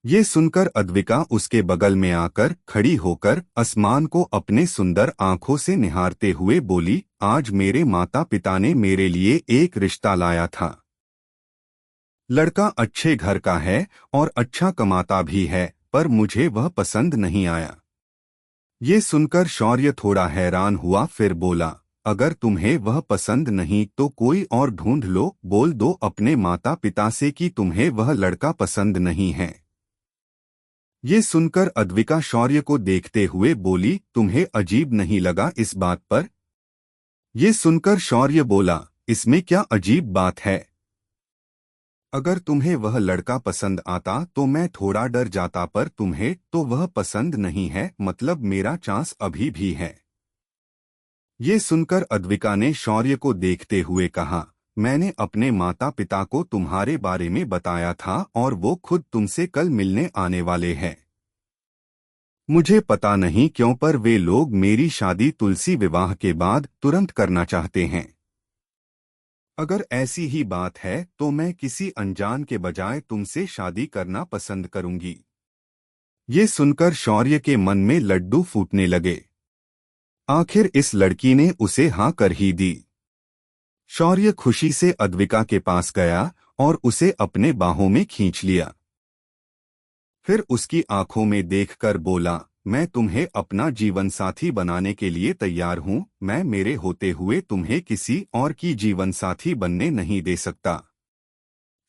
ये सुनकर अद्विका उसके बगल में आकर खड़ी होकर आसमान को अपने सुंदर आंखों से निहारते हुए बोली, आज मेरे माता पिता ने मेरे लिए एक रिश्ता लाया था। लड़का अच्छे घर का है और अच्छा कमाता भी है, पर मुझे वह पसंद नहीं आया। ये सुनकर शौर्य थोड़ा हैरान हुआ, फिर बोला, अगर तुम्हें वह पसंद नहीं तो कोई और ढूंढ लो, बोल दो अपने माता पिता से कि तुम्हें वह लड़का पसंद नहीं है। ये सुनकर अद्विका शौर्य को देखते हुए बोली, तुम्हें अजीब नहीं लगा इस बात पर? ये सुनकर शौर्य बोला, इसमें क्या अजीब बात है? अगर तुम्हें वह लड़का पसंद आता तो मैं थोड़ा डर जाता, पर तुम्हें तो वह पसंद नहीं है, मतलब मेरा चांस अभी भी है। ये सुनकर अद्विका ने शौर्य को देखते हुए कहा, मैंने अपने माता पिता को तुम्हारे बारे में बताया था और वो खुद तुमसे कल मिलने आने वाले हैं। मुझे पता नहीं क्यों, पर वे लोग मेरी शादी तुलसी विवाह के बाद तुरंत करना चाहते हैं। अगर ऐसी ही बात है तो मैं किसी अनजान के बजाय तुमसे शादी करना पसंद करूंगी। ये सुनकर शौर्य के मन में लड्डू फूटने लगे। आखिर इस लड़की ने उसे हाँ कर ही दी। शौर्य खुशी से अद्विका के पास गया और उसे अपने बाहों में खींच लिया। फिर उसकी आंखों में देखकर बोला, मैं तुम्हें अपना जीवन साथी बनाने के लिए तैयार हूँ। मैं मेरे होते हुए तुम्हें किसी और की जीवन साथी बनने नहीं दे सकता।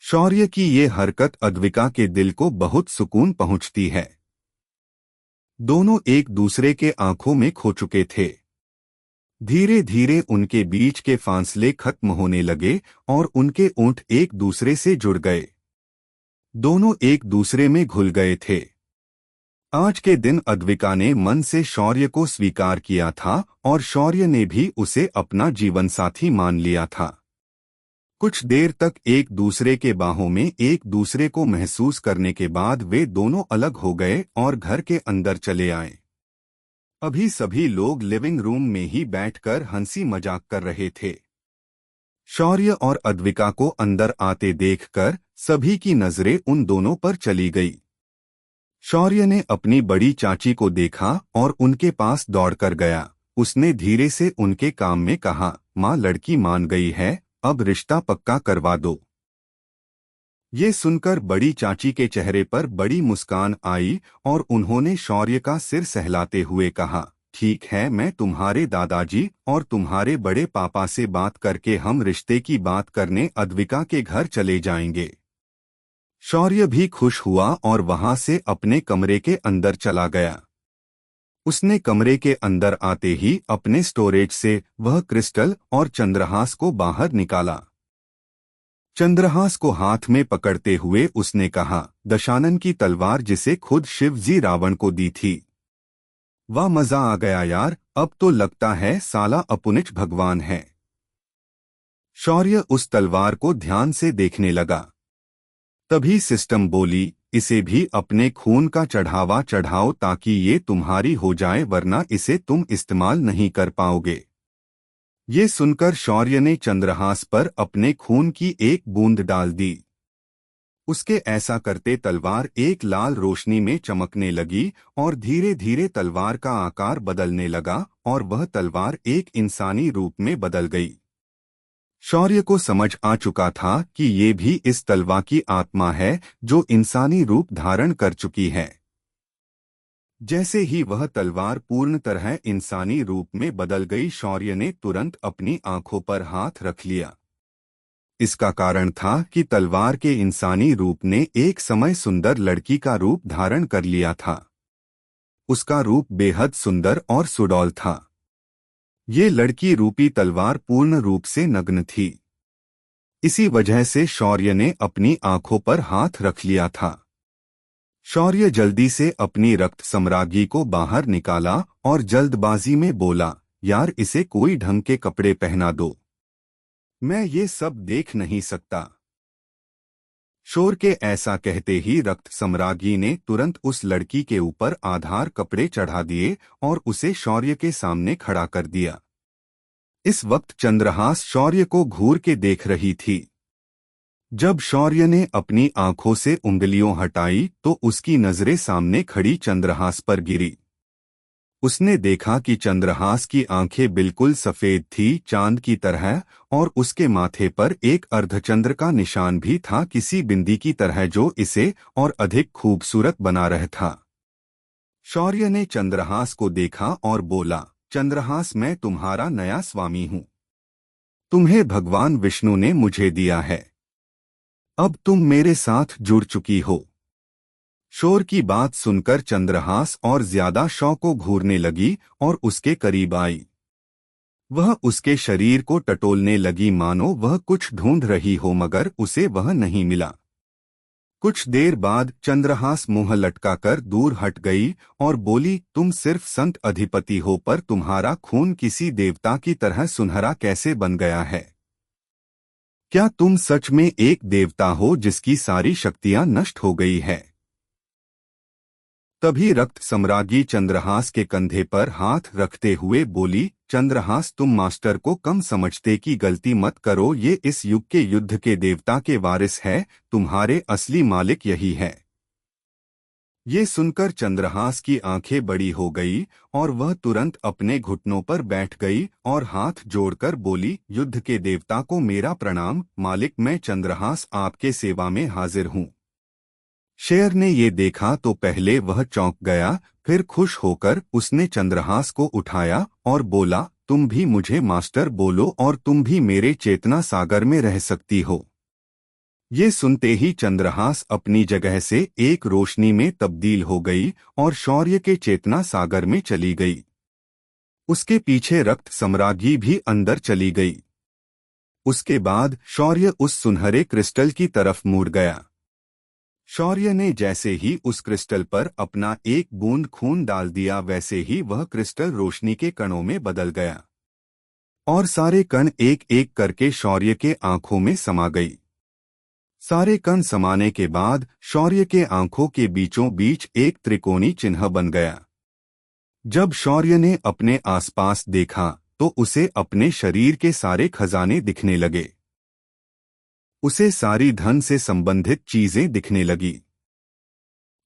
शौर्य की ये हरकत अद्विका के दिल को बहुत सुकून पहुंचती है। दोनों एक दूसरे के आंखों में खो चुके थे। धीरे धीरे उनके बीच के फासले खत्म होने लगे और उनके ओंठ एक दूसरे से जुड़ गए। दोनों एक दूसरे में घुल गए थे। आज के दिन अद्विका ने मन से शौर्य को स्वीकार किया था और शौर्य ने भी उसे अपना जीवन साथी मान लिया था। कुछ देर तक एक दूसरे के बाहों में एक दूसरे को महसूस करने के बाद वे दोनों अलग हो गए और घर के अंदर चले आए। अभी सभी लोग लिविंग रूम में ही बैठकर हंसी मजाक कर रहे थे। शौर्य और अद्विका को अंदर आते देखकर सभी की नजरें उन दोनों पर चली गई। शौर्य ने अपनी बड़ी चाची को देखा और उनके पास दौड़कर गया, उसने धीरे से उनके काम में कहा, माँ लड़की मान गई है, अब रिश्ता पक्का करवा दो। ये सुनकर बड़ी चाची के चेहरे पर बड़ी मुस्कान आई और उन्होंने शौर्य का सिर सहलाते हुए कहा, ठीक है, मैं तुम्हारे दादाजी और तुम्हारे बड़े पापा से बात करके हम रिश्ते की बात करने अद्विका के घर चले जाएंगे। शौर्य भी खुश हुआ और वहां से अपने कमरे के अंदर चला गया। उसने कमरे के अंदर आते ही अपने स्टोरेज से वह क्रिस्टल और चंद्रहास को बाहर निकाला। चंद्रहास को हाथ में पकड़ते हुए उसने कहा, दशानन की तलवार जिसे खुद शिव जी रावण को दी थी। वाह, मजा आ गया यार, अब तो लगता है साला अपुनिच भगवान है। शौर्य उस तलवार को ध्यान से देखने लगा। तभी सिस्टम बोली, इसे भी अपने खून का चढ़ावा चढ़ाओ ताकि ये तुम्हारी हो जाए, वरना इसे तुम इस्तेमाल नहीं कर पाओगे। ये सुनकर शौर्य ने चंद्रहास पर अपने खून की एक बूंद डाल दी। उसके ऐसा करते तलवार एक लाल रोशनी में चमकने लगी और धीरे धीरे तलवार का आकार बदलने लगा और वह तलवार एक इंसानी रूप में बदल गई। शौर्य को समझ आ चुका था कि ये भी इस तलवार की आत्मा है जो इंसानी रूप धारण कर चुकी है। जैसे ही वह तलवार पूर्ण तरह इंसानी रूप में बदल गई, शौर्य ने तुरंत अपनी आंखों पर हाथ रख लिया। इसका कारण था कि तलवार के इंसानी रूप ने एक समय सुंदर लड़की का रूप धारण कर लिया था। उसका रूप बेहद सुंदर और सुडौल था। ये लड़की रूपी तलवार पूर्ण रूप से नग्न थी। इसी वजह से शौर्य ने अपनी आंखों पर हाथ रख लिया था। शौर्य जल्दी से अपनी रक्त सम्राज्ञी को बाहर निकाला और जल्दबाजी में बोला, यार इसे कोई ढंग के कपड़े पहना दो, मैं ये सब देख नहीं सकता। शोर के ऐसा कहते ही रक्त सम्राज्ञी ने तुरंत उस लड़की के ऊपर आधार कपड़े चढ़ा दिए और उसे शौर्य के सामने खड़ा कर दिया। इस वक्त चंद्रहास शौर्य को घूर के देख रही थी। जब शौर्य ने अपनी आंखों से उंगलियों हटाई तो उसकी नजरें सामने खड़ी चंद्रहास पर गिरी। उसने देखा कि चंद्रहास की आंखें बिल्कुल सफेद थी, चांद की तरह, और उसके माथे पर एक अर्धचंद्र का निशान भी था, किसी बिंदी की तरह, जो इसे और अधिक खूबसूरत बना रहा था। शौर्य ने चंद्रहास को देखा और बोला, चंद्रहास, मैं तुम्हारा नया स्वामी हूँ। तुम्हें भगवान विष्णु ने मुझे दिया है। अब तुम मेरे साथ जुड़ चुकी हो। शोर की बात सुनकर चंद्रहास और ज्यादा शौक को घूरने लगी और उसके करीब आई। वह उसके शरीर को टटोलने लगी मानो वह कुछ ढूंढ रही हो, मगर उसे वह नहीं मिला। कुछ देर बाद चंद्रहास मुंह लटकाकर दूर हट गई और बोली, तुम सिर्फ संत अधिपति हो, पर तुम्हारा खून किसी देवता की तरह सुनहरा कैसे बन गया है? क्या तुम सच में एक देवता हो जिसकी सारी शक्तियां नष्ट हो गई है? तभी रक्त सम्राज्ञी चंद्रहास के कंधे पर हाथ रखते हुए बोली, चंद्रहास, तुम मास्टर को कम समझते की गलती मत करो। ये इस युग के युद्ध के देवता के वारिस है। तुम्हारे असली मालिक यही है। ये सुनकर चंद्रहास की आंखें बड़ी हो गई और वह तुरंत अपने घुटनों पर बैठ गई और हाथ जोड़कर बोली, युद्ध के देवता को मेरा प्रणाम। मालिक, मैं चंद्रहास आपके सेवा में हाजिर हूँ। शेर ने ये देखा तो पहले वह चौंक गया, फिर खुश होकर उसने चंद्रहास को उठाया और बोला, तुम भी मुझे मास्टर बोलो और तुम भी मेरे चेतना सागर में रह सकती हो। ये सुनते ही चंद्रहास अपनी जगह से एक रोशनी में तब्दील हो गई और शौर्य के चेतना सागर में चली गई। उसके पीछे रक्त सम्राज्ञी भी अंदर चली गई। उसके बाद शौर्य उस सुनहरे क्रिस्टल की तरफ मुड़ गया। शौर्य ने जैसे ही उस क्रिस्टल पर अपना एक बूंद खून डाल दिया, वैसे ही वह क्रिस्टल रोशनी के कणों में बदल गया और सारे कण एक एक करके शौर्य के आंखों में समा गई। सारे कण समाने के बाद शौर्य के आंखों के बीचों बीच एक त्रिकोणी चिन्ह बन गया। जब शौर्य ने अपने आसपास देखा तो उसे अपने शरीर के सारे खजाने दिखने लगे। उसे सारी धन से संबंधित चीजें दिखने लगी।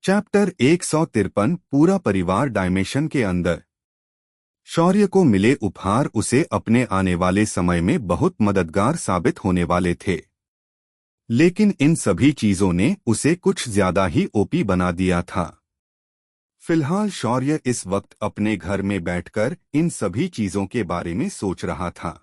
चैप्टर 153, पूरा परिवार डायमेंशन के अंदर। शौर्य को मिले उपहार उसे अपने आने वाले समय में बहुत मददगार साबित होने वाले थे, लेकिन इन सभी चीजों ने उसे कुछ ज्यादा ही ओपी बना दिया था। फिलहाल शौर्य इस वक्त अपने घर में बैठकर इन सभी चीजों के बारे में सोच रहा था,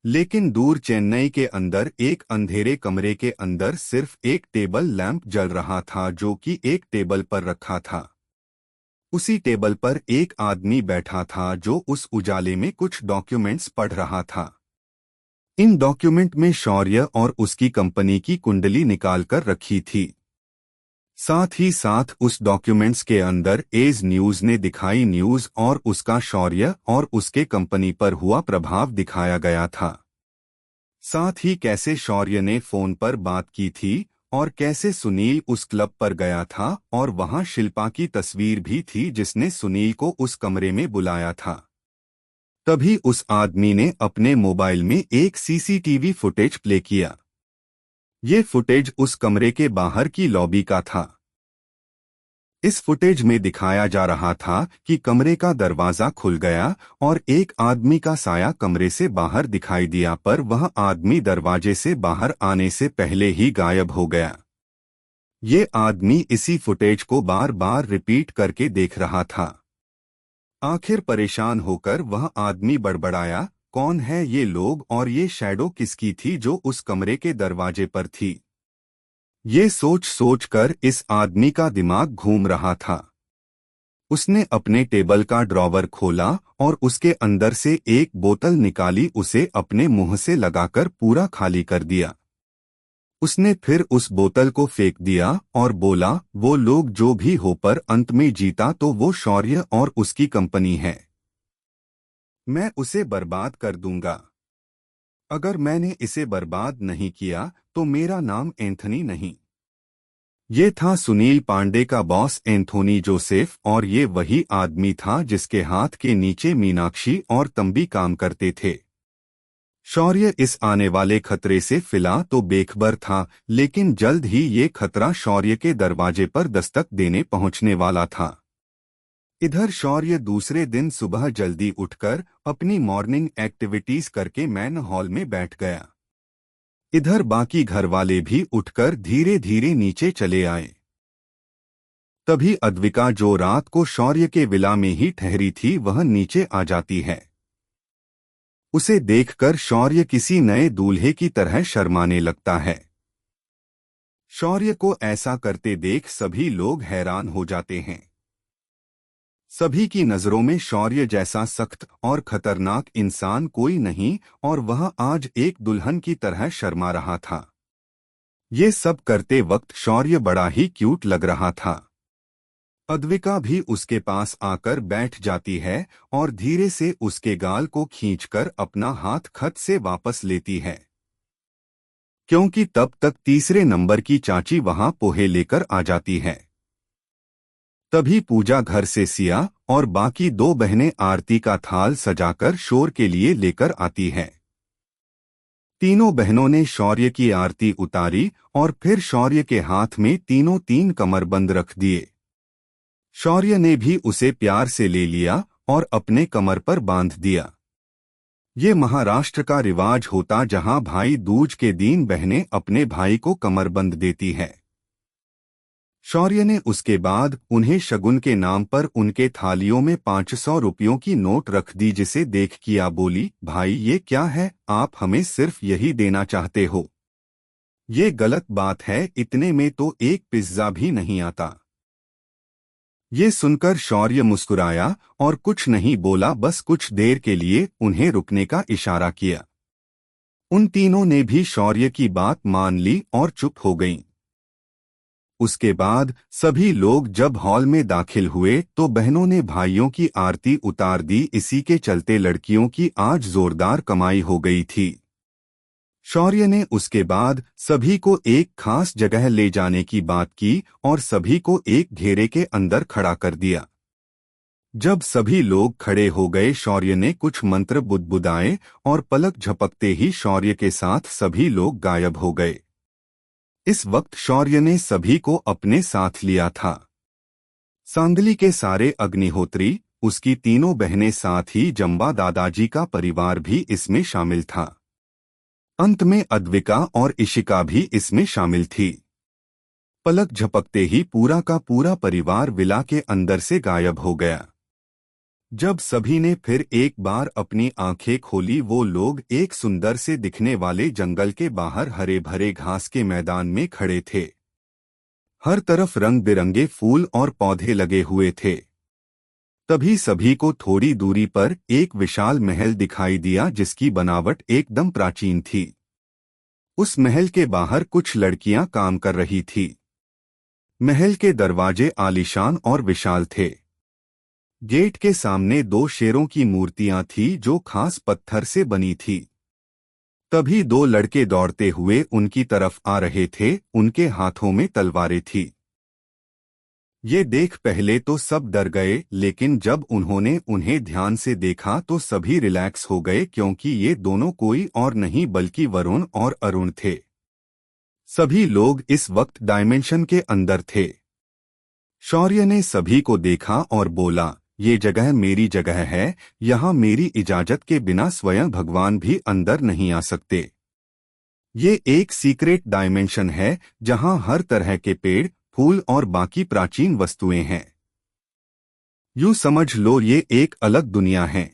लेकिन दूर चेन्नई के अंदर एक अंधेरे कमरे के अंदर सिर्फ एक टेबल लैंप जल रहा था जो कि एक टेबल पर रखा था। उसी टेबल पर एक आदमी बैठा था जो उस उजाले में कुछ डॉक्यूमेंट्स पढ़ रहा था। इन डॉक्यूमेंट में शौर्य और उसकी कंपनी की कुंडली निकालकर रखी थी। साथ ही साथ उस डॉक्यूमेंट्स के अंदर एज न्यूज ने दिखाई न्यूज और उसका शौर्य और उसके कंपनी पर हुआ प्रभाव दिखाया गया था। साथ ही कैसे शौर्य ने फोन पर बात की थी और कैसे सुनील उस क्लब पर गया था और वहां शिल्पा की तस्वीर भी थी जिसने सुनील को उस कमरे में बुलाया था। तभी उस आदमी ने अपने मोबाइल में एक सीसीटीवी फुटेज प्ले किया। ये फुटेज उस कमरे के बाहर की लॉबी का था। इस फुटेज में दिखाया जा रहा था कि कमरे का दरवाजा खुल गया और एक आदमी का साया कमरे से बाहर दिखाई दिया, पर वह आदमी दरवाजे से बाहर आने से पहले ही गायब हो गया। ये आदमी इसी फुटेज को बार बार रिपीट करके देख रहा था। आखिर परेशान होकर वह आदमी बड़बड़ाया, कौन है ये लोग और ये शैडो किसकी थी जो उस कमरे के दरवाजे पर थी। ये सोच सोच कर इस आदमी का दिमाग घूम रहा था। उसने अपने टेबल का ड्रॉवर खोला और उसके अंदर से एक बोतल निकाली, उसे अपने मुंह से लगाकर पूरा खाली कर दिया। उसने फिर उस बोतल को फेंक दिया और बोला, वो लोग जो भी हो पर अंत में जीता तो वो शौर्य और उसकी कंपनी है। मैं उसे बर्बाद कर दूंगा। अगर मैंने इसे बर्बाद नहीं किया तो मेरा नाम एंथनी नहीं। ये था सुनील पांडे का बॉस एंथोनी जोसेफ, और ये वही आदमी था जिसके हाथ के नीचे मीनाक्षी और तंबी काम करते थे। शौर्य इस आने वाले खतरे से फिला तो बेखबर था, लेकिन जल्द ही ये खतरा शौर्य के दरवाजे पर दस्तक देने पहुंचने वाला था। इधर शौर्य दूसरे दिन सुबह जल्दी उठकर अपनी मॉर्निंग एक्टिविटीज करके मैन हॉल में बैठ गया। इधर बाकी घरवाले भी उठकर धीरे धीरे नीचे चले आए। तभी अद्विका, जो रात को शौर्य के विला में ही ठहरी थी, वह नीचे आ जाती है। उसे देखकर शौर्य किसी नए दूल्हे की तरह शर्माने लगता है। शौर्य को ऐसा करते देख सभी लोग हैरान हो जाते हैं। सभी की नजरों में शौर्य जैसा सख्त और खतरनाक इंसान कोई नहीं, और वह आज एक दुल्हन की तरह शर्मा रहा था। ये सब करते वक्त शौर्य बड़ा ही क्यूट लग रहा था। अद्विका भी उसके पास आकर बैठ जाती है और धीरे से उसके गाल को खींचकर अपना हाथ खत से वापस लेती है, क्योंकि तब तक तीसरे नंबर की चाची वहां पोहे लेकर आ जाती है। तभी पूजा घर से सिया और बाकी दो बहनें आरती का थाल सजाकर शोर के लिए लेकर आती हैं। तीनों बहनों ने शौर्य की आरती उतारी और फिर शौर्य के हाथ में तीनों तीन कमरबंद रख दिए। शौर्य ने भी उसे प्यार से ले लिया और अपने कमर पर बांध दिया। ये महाराष्ट्र का रिवाज होता जहां भाई दूज के दिन बहनें अपने भाई को कमरबंद देती है। शौर्य ने उसके बाद उन्हें शगुन के नाम पर उनके थालियों में 500 रुपयों की नोट रख दी, जिसे देख किया बोली, भाई ये क्या है, आप हमें सिर्फ यही देना चाहते हो? ये गलत बात है, इतने में तो एक पिज्जा भी नहीं आता। ये सुनकर शौर्य मुस्कुराया और कुछ नहीं बोला, बस कुछ देर के लिए उन्हें रुकने का इशारा किया। उन तीनों ने भी शौर्य की बात मान ली और चुप हो गईं। उसके बाद सभी लोग जब हॉल में दाखिल हुए तो बहनों ने भाइयों की आरती उतार दी। इसी के चलते लड़कियों की आज जोरदार कमाई हो गई थी। शौर्य ने उसके बाद सभी को एक खास जगह ले जाने की बात की और सभी को एक घेरे के अंदर खड़ा कर दिया। जब सभी लोग खड़े हो गए, शौर्य ने कुछ मंत्र बुदबुदाए और पलक झपकते ही शौर्य के साथ सभी लोग गायब हो गए। इस वक्त शौर्य ने सभी को अपने साथ लिया था। सांदली के सारे अग्निहोत्री, उसकी तीनों बहनें, साथ ही जम्बा दादाजी का परिवार भी इसमें शामिल था। अंत में अद्विका और इशिका भी इसमें शामिल थी। पलक झपकते ही पूरा का पूरा परिवार विला के अंदर से गायब हो गया। जब सभी ने फिर एक बार अपनी आंखें खोली, वो लोग एक सुंदर से दिखने वाले जंगल के बाहर हरे भरे घास के मैदान में खड़े थे। हर तरफ रंग बिरंगे फूल और पौधे लगे हुए थे। तभी सभी को थोड़ी दूरी पर एक विशाल महल दिखाई दिया, जिसकी बनावट एकदम प्राचीन थी। उस महल के बाहर कुछ लड़कियां काम कर रही थी। महल के दरवाजे आलीशान और विशाल थे। गेट के सामने 2 शेरों की मूर्तियां थी, जो खास पत्थर से बनी थी। तभी 2 लड़के दौड़ते हुए उनकी तरफ आ रहे थे। उनके हाथों में तलवारें थी। ये देख पहले तो सब डर गए, लेकिन जब उन्होंने उन्हें ध्यान से देखा तो सभी रिलैक्स हो गए, क्योंकि ये दोनों कोई और नहीं बल्कि वरुण और अरुण थे। सभी लोग इस वक्त डायमेंशन के अंदर थे। शौर्य ने सभी को देखा और बोला, ये जगह मेरी जगह है। यहाँ मेरी इजाजत के बिना स्वयं भगवान भी अंदर नहीं आ सकते। ये एक सीक्रेट डायमेंशन है, जहाँ हर तरह के पेड़, फूल और बाकी प्राचीन वस्तुएं हैं। यूं समझ लो, ये एक अलग दुनिया है।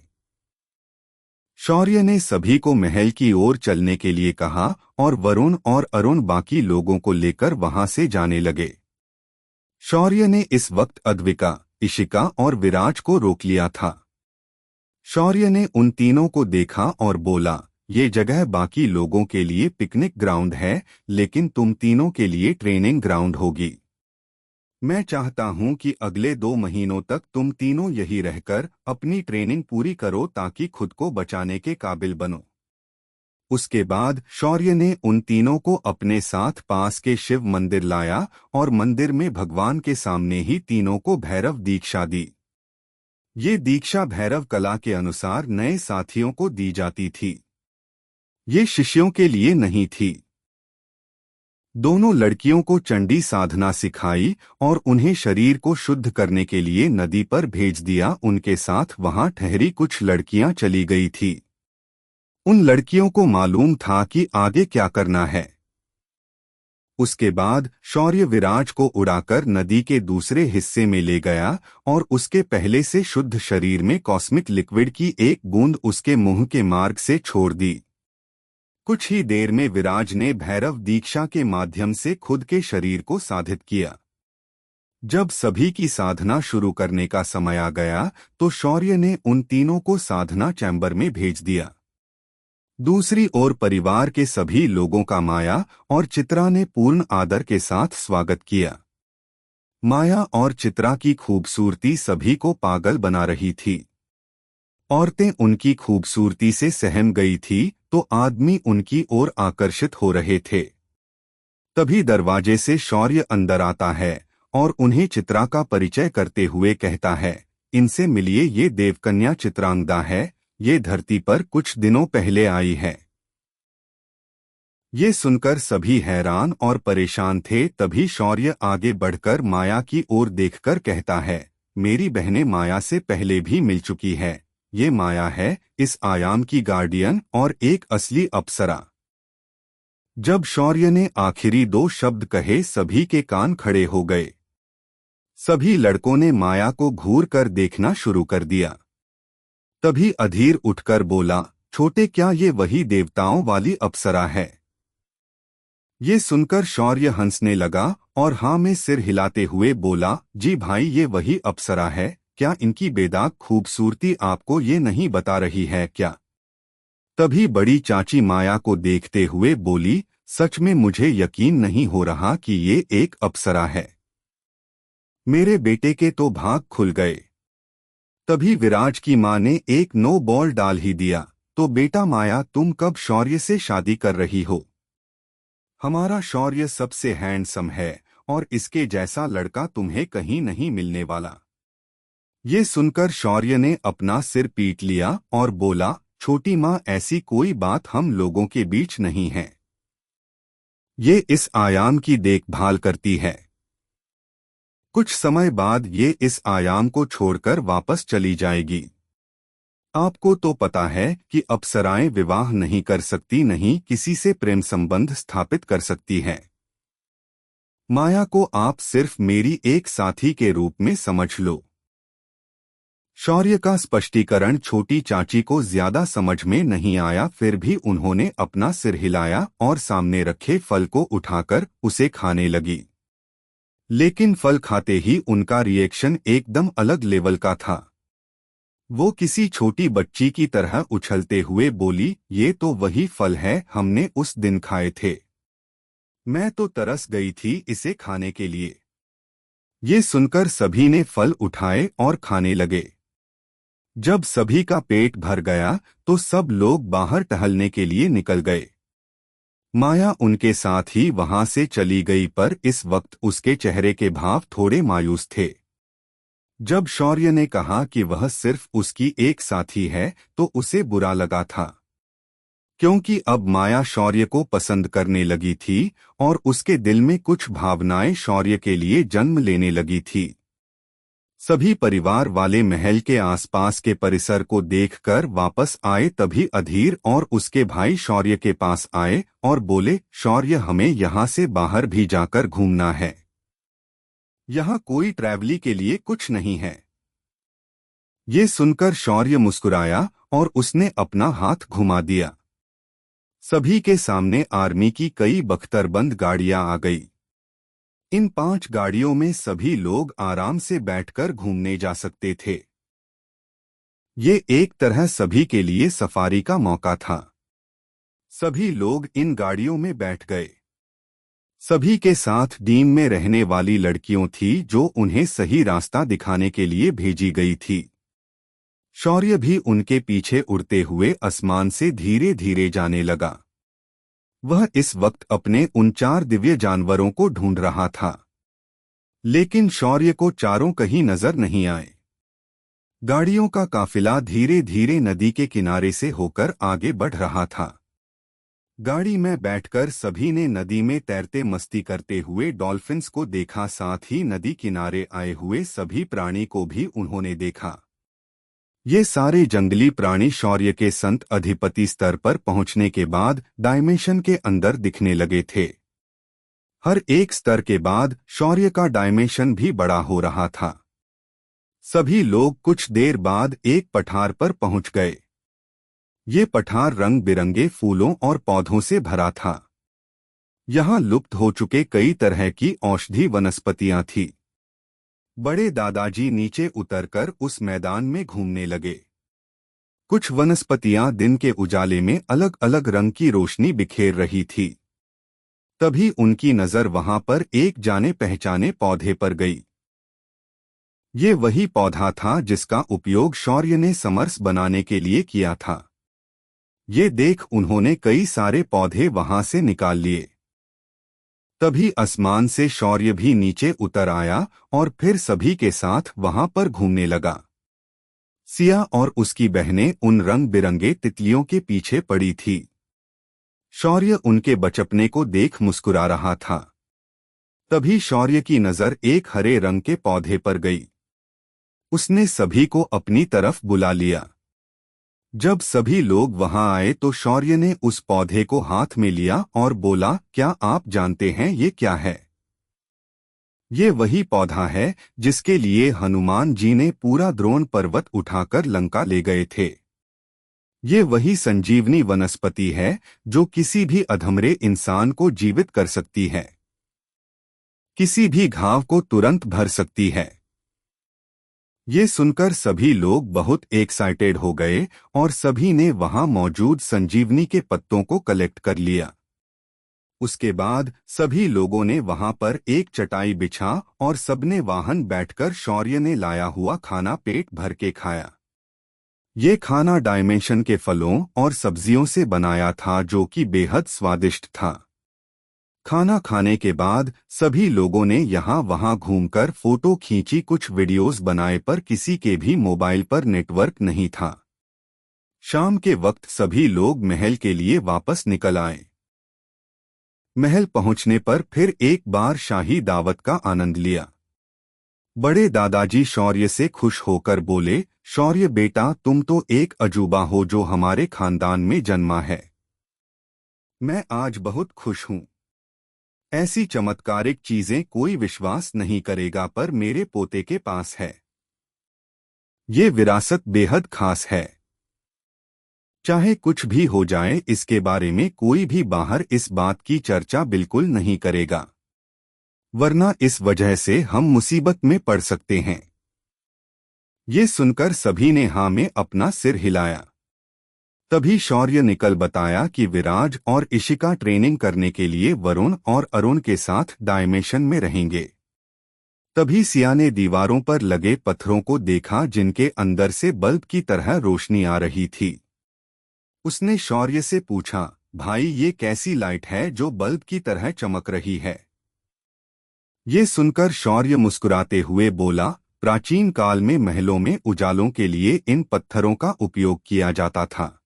शौर्य ने सभी को महल की ओर चलने के लिए कहा और वरुण और अरुण बाकी लोगों को लेकर वहां से जाने लगे। शौर्य ने इस वक्त अद्विका, इशिका और विराज को रोक लिया था। शौर्य ने उन तीनों को देखा और बोला, ये जगह बाकी लोगों के लिए पिकनिक ग्राउंड है, लेकिन तुम तीनों के लिए ट्रेनिंग ग्राउंड होगी। मैं चाहता हूं कि अगले 2 महीनों तक तुम तीनों यही रहकर अपनी ट्रेनिंग पूरी करो, ताकि खुद को बचाने के काबिल बनो। उसके बाद शौर्य ने उन तीनों को अपने साथ पास के शिव मंदिर लाया और मंदिर में भगवान के सामने ही तीनों को भैरव दीक्षा दी। ये दीक्षा भैरव कला के अनुसार नए साथियों को दी जाती थी। ये शिष्यों के लिए नहीं थी। दोनों लड़कियों को चंडी साधना सिखाई और उन्हें शरीर को शुद्ध करने के लिए नदी पर भेज दिया। उनके साथ वहां ठहरी कुछ लड़कियां चली गई थी। उन लड़कियों को मालूम था कि आगे क्या करना है। उसके बाद शौर्य विराज को उड़ाकर नदी के दूसरे हिस्से में ले गया और उसके पहले से शुद्ध शरीर में कॉस्मिक लिक्विड की एक बूंद उसके मुंह के मार्ग से छोड़ दी। कुछ ही देर में विराज ने भैरव दीक्षा के माध्यम से खुद के शरीर को साधित किया। जब सभी की साधना शुरू करने का समय आ गया तो शौर्य ने उन तीनों को साधना चैम्बर में भेज दिया। दूसरी ओर परिवार के सभी लोगों का माया और चित्रा ने पूर्ण आदर के साथ स्वागत किया। माया और चित्रा की खूबसूरती सभी को पागल बना रही थी। औरतें उनकी खूबसूरती से सहम गई थी तो आदमी उनकी ओर आकर्षित हो रहे थे। तभी दरवाजे से शौर्य अंदर आता है और उन्हें चित्रा का परिचय करते हुए कहता है, इनसे मिलिए, ये देवकन्या चित्रांगदा है। ये धरती पर कुछ दिनों पहले आई है। ये सुनकर सभी हैरान और परेशान थे। तभी शौर्य आगे बढ़कर माया की ओर देखकर कहता है, मेरी बहनें माया से पहले भी मिल चुकी है। ये माया है, इस आयाम की गार्डियन और एक असली अप्सरा। जब शौर्य ने आखिरी 2 शब्द कहे, सभी के कान खड़े हो गए। सभी लड़कों ने माया को घूर कर देखना शुरू कर दिया। तभी अधीर उठकर बोला, छोटे, क्या ये वही देवताओं वाली अप्सरा है? ये सुनकर शौर्य हंसने लगा और हाँ में सिर हिलाते हुए बोला, जी भाई, ये वही अप्सरा है। क्या इनकी बेदाग खूबसूरती आपको ये नहीं बता रही है क्या? तभी बड़ी चाची माया को देखते हुए बोली, सच में मुझे यकीन नहीं हो रहा कि ये एक अप्सरा है। मेरे बेटे के तो भाग खुल गए। तभी विराज की मां ने एक नो बॉल डाल ही दिया, तो बेटा माया, तुम कब शौर्य से शादी कर रही हो? हमारा शौर्य सबसे हैंडसम है और इसके जैसा लड़का तुम्हें कहीं नहीं मिलने वाला। ये सुनकर शौर्य ने अपना सिर पीट लिया और बोला, छोटी मां, ऐसी कोई बात हम लोगों के बीच नहीं है। ये इस आयाम की देखभाल करती है। कुछ समय बाद ये इस आयाम को छोड़कर वापस चली जाएगी। आपको तो पता है कि अप्सराएं विवाह नहीं कर सकती, नहीं किसी से प्रेम संबंध स्थापित कर सकती हैं। माया को आप सिर्फ मेरी एक साथी के रूप में समझ लो। शौर्य का स्पष्टीकरण छोटी चाची को ज्यादा समझ में नहीं आया, फिर भी उन्होंने अपना सिर हिलाया और सामने रखे फल को उठाकर उसे खाने लगी। लेकिन फल खाते ही उनका रिएक्शन एकदम अलग लेवल का था। वो किसी छोटी बच्ची की तरह उछलते हुए बोली, ये तो वही फल है हमने उस दिन खाए थे। मैं तो तरस गई थी इसे खाने के लिए। ये सुनकर सभी ने फल उठाए और खाने लगे। जब सभी का पेट भर गया तो सब लोग बाहर टहलने के लिए निकल गए। माया उनके साथ ही वहां से चली गई, पर इस वक्त उसके चेहरे के भाव थोड़े मायूस थे। जब शौर्य ने कहा कि वह सिर्फ उसकी एक साथी है तो उसे बुरा लगा था, क्योंकि अब माया शौर्य को पसंद करने लगी थी और उसके दिल में कुछ भावनाएं शौर्य के लिए जन्म लेने लगी थी। सभी परिवार वाले महल के आसपास के परिसर को देखकर वापस आए, तभी अधीर और उसके भाई शौर्य के पास आए और बोले, शौर्य हमें यहाँ से बाहर भी जाकर घूमना है। यहाँ कोई ट्रैवली के लिए कुछ नहीं है। ये सुनकर शौर्य मुस्कुराया और उसने अपना हाथ घुमा दिया। सभी के सामने आर्मी की कई बख्तरबंद गाड़ियां आ गई। इन 5 गाड़ियों में सभी लोग आराम से बैठकर घूमने जा सकते थे। ये एक तरह सभी के लिए सफारी का मौका था। सभी लोग इन गाड़ियों में बैठ गए। सभी के साथ टीम में रहने वाली लड़कियों थी जो उन्हें सही रास्ता दिखाने के लिए भेजी गई थी। शौर्य भी उनके पीछे उड़ते हुए आसमान से धीरे धीरे जाने लगा। वह इस वक्त अपने उन 4 दिव्य जानवरों को ढूंढ रहा था, लेकिन शौर्य को चारों कहीं नजर नहीं आए। गाड़ियों का काफिला धीरे धीरे नदी के किनारे से होकर आगे बढ़ रहा था। गाड़ी में बैठकर सभी ने नदी में तैरते मस्ती करते हुए डॉल्फिन्स को देखा, साथ ही नदी किनारे आए हुए सभी प्राणी को भी उन्होंने देखा। ये सारे जंगली प्राणी शौर्य के संत अधिपति स्तर पर पहुंचने के बाद डायमेंशन के अंदर दिखने लगे थे। हर एक स्तर के बाद शौर्य का डायमेंशन भी बड़ा हो रहा था। सभी लोग कुछ देर बाद एक पठार पर पहुंच गए। ये पठार रंग बिरंगे फूलों और पौधों से भरा था। यहाँ लुप्त हो चुके कई तरह की औषधि वनस्पतियां थी। बड़े दादाजी नीचे उतरकर उस मैदान में घूमने लगे। कुछ वनस्पतियां दिन के उजाले में अलग अलग रंग की रोशनी बिखेर रही थी। तभी उनकी नजर वहां पर एक जाने पहचाने पौधे पर गई। ये वही पौधा था जिसका उपयोग शौर्य ने समर्स बनाने के लिए किया था। ये देख उन्होंने कई सारे पौधे वहां से निकाल लिए। तभी आसमान से शौर्य भी नीचे उतर आया और फिर सभी के साथ वहां पर घूमने लगा। सिया और उसकी बहनें उन रंग बिरंगे तितलियों के पीछे पड़ी थी। शौर्य उनके बचपने को देख मुस्कुरा रहा था। तभी शौर्य की नजर एक हरे रंग के पौधे पर गई। उसने सभी को अपनी तरफ बुला लिया। जब सभी लोग वहां आए तो शौर्य ने उस पौधे को हाथ में लिया और बोला, क्या आप जानते हैं ये क्या है? ये वही पौधा है जिसके लिए हनुमान जी ने पूरा द्रोण पर्वत उठाकर लंका ले गए थे। ये वही संजीवनी वनस्पति है जो किसी भी अधमरे इंसान को जीवित कर सकती है, किसी भी घाव को तुरंत भर सकती है। ये सुनकर सभी लोग बहुत एक्साइटेड हो गए और सभी ने वहां मौजूद संजीवनी के पत्तों को कलेक्ट कर लिया। उसके बाद सभी लोगों ने वहां पर एक चटाई बिछा और सबने वाहन बैठकर शौर्य ने लाया हुआ खाना पेट भर के खाया। ये खाना डायमेंशन के फलों और सब्जियों से बनाया था जो कि बेहद स्वादिष्ट था। खाना खाने के बाद सभी लोगों ने यहाँ वहाँ घूमकर फोटो खींची, कुछ वीडियोस बनाए, पर किसी के भी मोबाइल पर नेटवर्क नहीं था। शाम के वक्त सभी लोग महल के लिए वापस निकल आए। महल पहुंचने पर फिर एक बार शाही दावत का आनंद लिया। बड़े दादाजी शौर्य से खुश होकर बोले, शौर्य बेटा, तुम तो एक अजूबा हो जो हमारे खानदान में जन्मा है। मैं आज बहुत खुश हूँ। ऐसी चमत्कारिक चीजें कोई विश्वास नहीं करेगा, पर मेरे पोते के पास है। ये विरासत बेहद खास है। चाहे कुछ भी हो जाए, इसके बारे में कोई भी बाहर इस बात की चर्चा बिल्कुल नहीं करेगा, वरना इस वजह से हम मुसीबत में पड़ सकते हैं। ये सुनकर सभी ने हाँ में अपना सिर हिलाया। तभी शौर्य निकल बताया कि विराज और इशिका ट्रेनिंग करने के लिए वरुण और अरुण के साथ डायमेंशन में रहेंगे। तभी सिया ने दीवारों पर लगे पत्थरों को देखा जिनके अंदर से बल्ब की तरह रोशनी आ रही थी। उसने शौर्य से पूछा, भाई ये कैसी लाइट है जो बल्ब की तरह चमक रही है? ये सुनकर शौर्य मुस्कुराते हुए बोला, प्राचीन काल में महलों में उजालों के लिए इन पत्थरों का उपयोग किया जाता था।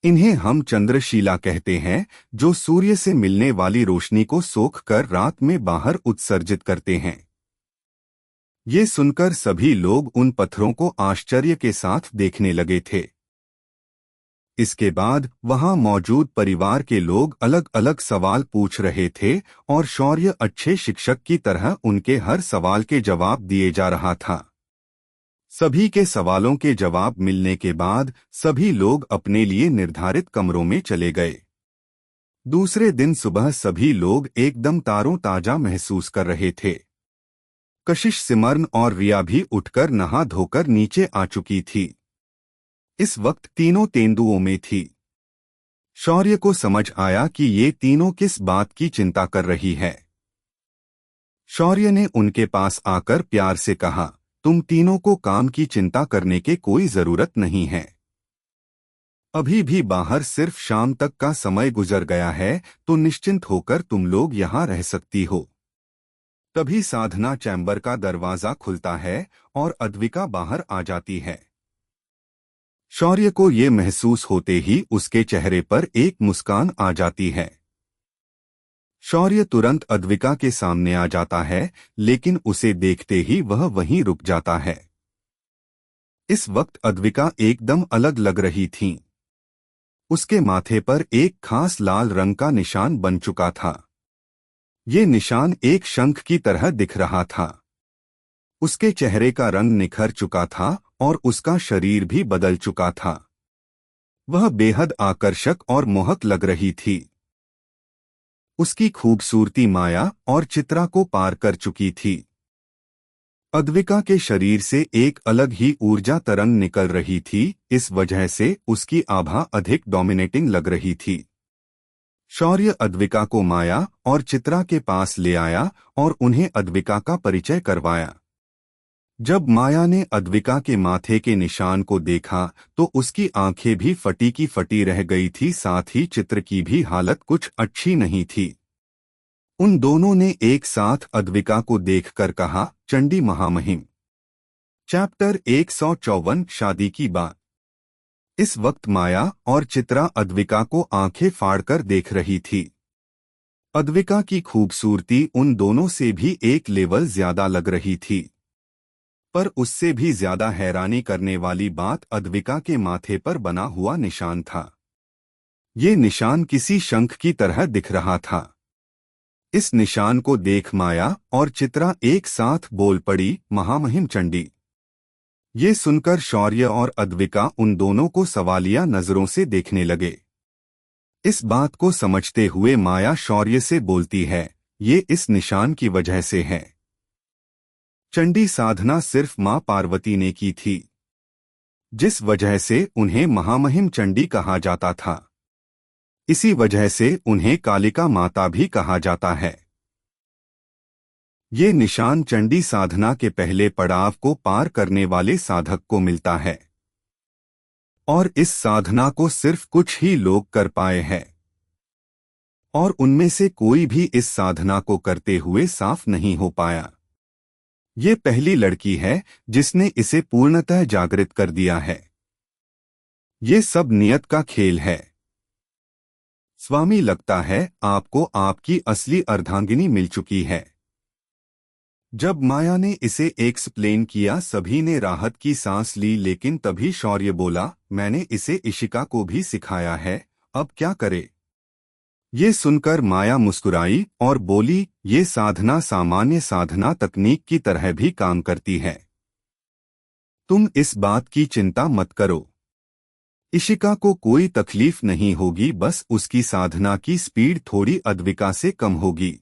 इन्हें हम चंद्रशीला कहते हैं, जो सूर्य से मिलने वाली रोशनी को सोख कर रात में बाहर उत्सर्जित करते हैं। ये सुनकर सभी लोग उन पत्थरों को आश्चर्य के साथ देखने लगे थे। इसके बाद वहां मौजूद परिवार के लोग अलग अलग सवाल पूछ रहे थे और शौर्य अच्छे शिक्षक की तरह उनके हर सवाल के जवाब दिए जा रहा था। सभी के सवालों के जवाब मिलने के बाद सभी लोग अपने लिए निर्धारित कमरों में चले गए। दूसरे दिन सुबह सभी लोग एकदम तारों-ताजा महसूस कर रहे थे। कशिश, सिमरन और रिया भी उठकर नहा धोकर नीचे आ चुकी थी। इस वक्त तीनों तेंदुओं में थी। शौर्य को समझ आया कि ये तीनों किस बात की चिंता कर रही है। शौर्य ने उनके पास आकर प्यार से कहा, तुम तीनों को काम की चिंता करने की कोई जरूरत नहीं है। अभी भी बाहर सिर्फ शाम तक का समय गुजर गया है, तो निश्चिंत होकर तुम लोग यहाँ रह सकती हो। तभी साधना चैम्बर का दरवाजा खुलता है और अद्विका बाहर आ जाती है। शौर्य को ये महसूस होते ही उसके चेहरे पर एक मुस्कान आ जाती है। शौर्य तुरंत अद्विका के सामने आ जाता है, लेकिन उसे देखते ही वह वहीं रुक जाता है। इस वक्त अद्विका एकदम अलग लग रही थीं। उसके माथे पर एक खास लाल रंग का निशान बन चुका था। ये निशान एक शंख की तरह दिख रहा था। उसके चेहरे का रंग निखर चुका था और उसका शरीर भी बदल चुका था। वह बेहद आकर्षक और मोहक लग रही थी। उसकी खूबसूरती माया और चित्रा को पार कर चुकी थी। अद्विका के शरीर से एक अलग ही ऊर्जा तरंग निकल रही थी, इस वजह से उसकी आभा अधिक डोमिनेटिंग लग रही थी। शौर्य अद्विका को माया और चित्रा के पास ले आया और उन्हें अद्विका का परिचय करवाया। जब माया ने अद्विका के माथे के निशान को देखा तो उसकी आंखें भी फटी की फटी रह गई थी, साथ ही चित्र की भी हालत कुछ अच्छी नहीं थी। उन दोनों ने एक साथ अद्विका को देखकर कहा, चंडी महामहिम। चैप्टर 154 शादी की बात। इस वक्त माया और चित्रा अद्विका को आंखें फाड़कर देख रही थी। अद्विका की खूबसूरती उन दोनों से भी एक लेवल ज्यादा लग रही थी, पर उससे भी ज्यादा हैरानी करने वाली बात अद्विका के माथे पर बना हुआ निशान था। ये निशान किसी शंख की तरह दिख रहा था। इस निशान को देख माया और चित्रा एक साथ बोल पड़ी, महामहिम चंडी। ये सुनकर शौर्य और अद्विका उन दोनों को सवालिया नजरों से देखने लगे। इस बात को समझते हुए माया शौर्य से बोलती है, ये इस निशान की वजह से है। चंडी साधना सिर्फ मां पार्वती ने की थी, जिस वजह से उन्हें महामहिम चंडी कहा जाता था। इसी वजह से उन्हें कालिका माता भी कहा जाता है। ये निशान चंडी साधना के पहले पड़ाव को पार करने वाले साधक को मिलता है और इस साधना को सिर्फ कुछ ही लोग कर पाए हैं और उनमें से कोई भी इस साधना को करते हुए साफ नहीं हो पाया। ये पहली लड़की है जिसने इसे पूर्णतः जागृत कर दिया है। ये सब नियत का खेल है। स्वामी, लगता है आपको आपकी असली अर्धांगिनी मिल चुकी है। जब माया ने इसे एक्सप्लेन किया सभी ने राहत की सांस ली, लेकिन तभी शौर्य बोला, मैंने इसे इशिका को भी सिखाया है, अब क्या करे। ये सुनकर माया मुस्कुराई और बोली, ये साधना सामान्य साधना तकनीक की तरह भी काम करती है, तुम इस बात की चिंता मत करो। इशिका को कोई तकलीफ नहीं होगी, बस उसकी साधना की स्पीड थोड़ी अद्विका से कम होगी।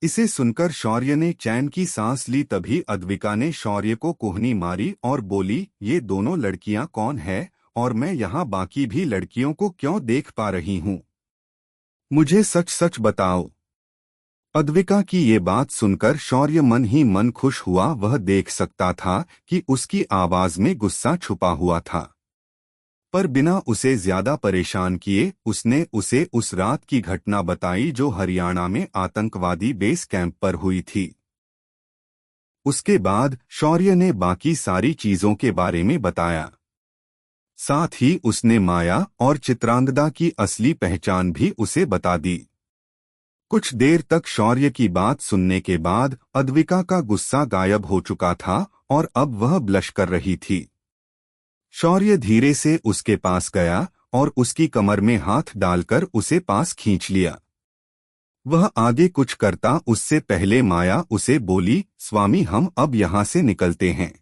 इसे सुनकर शौर्य ने चैन की सांस ली। तभी अद्विका ने शौर्य को कोहनी मारी और बोली, ये दोनों लड़कियां कौन है और मैं यहाँ बाकी भी लड़कियों को क्यों देख पा रही हूँ, मुझे सच सच बताओ। अद्विका की ये बात सुनकर शौर्य मन ही मन खुश हुआ। वह देख सकता था कि उसकी आवाज में गुस्सा छुपा हुआ था, पर बिना उसे ज्यादा परेशान किए उसने उसे उस रात की घटना बताई जो हरियाणा में आतंकवादी बेस कैंप पर हुई थी। उसके बाद शौर्य ने बाकी सारी चीजों के बारे में बताया। साथ ही उसने माया और चित्रांगदा की असली पहचान भी उसे बता दी। कुछ देर तक शौर्य की बात सुनने के बाद अद्विका का गुस्सा गायब हो चुका था और अब वह ब्लश कर रही थी। शौर्य धीरे से उसके पास गया और उसकी कमर में हाथ डालकर उसे पास खींच लिया। वह आगे कुछ करता उससे पहले माया उसे बोली, स्वामी हम अब यहाँ से निकलते हैं,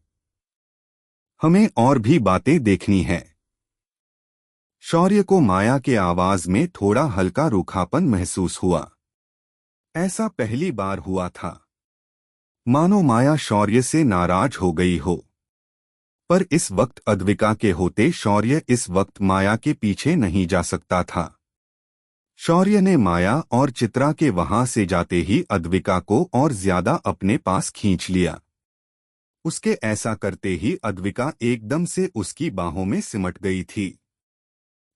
हमें और भी बातें देखनी है। शौर्य को माया के आवाज में थोड़ा हल्का रूखापन महसूस हुआ। ऐसा पहली बार हुआ था, मानो माया शौर्य से नाराज हो गई हो। पर इस वक्त अद्विका के होते शौर्य इस वक्त माया के पीछे नहीं जा सकता था। शौर्य ने माया और चित्रा के वहां से जाते ही अद्विका को और ज्यादा अपने पास खींच लिया। उसके ऐसा करते ही अद्विका एकदम से उसकी बाहों में सिमट गई थी।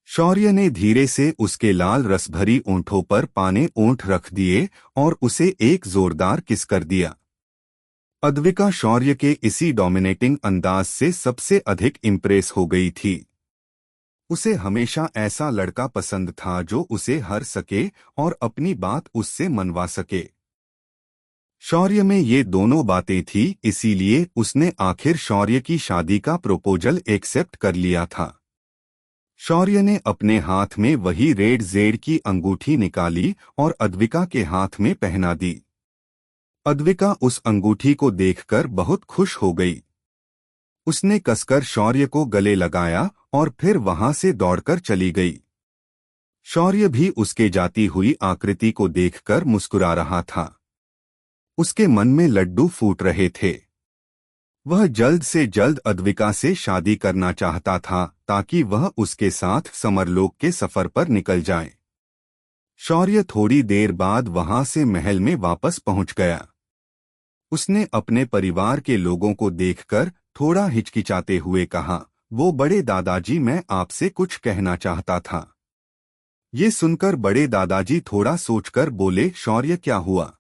शौर्य ने धीरे से उसके लाल रसभरी ओंठों पर पाने ओंठ रख दिए और उसे एक जोरदार किस कर दिया। अद्विका शौर्य के इसी डोमिनेटिंग अंदाज से सबसे अधिक इम्प्रेस हो गई थी। उसे हमेशा ऐसा लड़का पसंद था जो उसे हर सके और अपनी बात उससे मनवा सके। शौर्य में ये दोनों बातें थी, इसीलिए उसने आखिर शौर्य की शादी का प्रपोजल एक्सेप्ट कर लिया था। शौर्य ने अपने हाथ में वही रेड जेड की अंगूठी निकाली और अद्विका के हाथ में पहना दी। अद्विका उस अंगूठी को देखकर बहुत खुश हो गई। उसने कसकर शौर्य को गले लगाया और फिर वहां से दौड़कर चली गई। शौर्य भी उसके जाती हुई आकृति को देखकर मुस्कुरा रहा था। उसके मन में लड्डू फूट रहे थे। वह जल्द से जल्द अद्विका से शादी करना चाहता था ताकि वह उसके साथ समरलोक के सफर पर निकल जाए। शौर्य थोड़ी देर बाद वहां से महल में वापस पहुंच गया। उसने अपने परिवार के लोगों को देखकर थोड़ा हिचकिचाते हुए कहा, वो बड़े दादाजी मैं आपसे कुछ कहना चाहता था। ये सुनकर बड़े दादाजी थोड़ा सोचकर बोले, शौर्य क्या हुआ,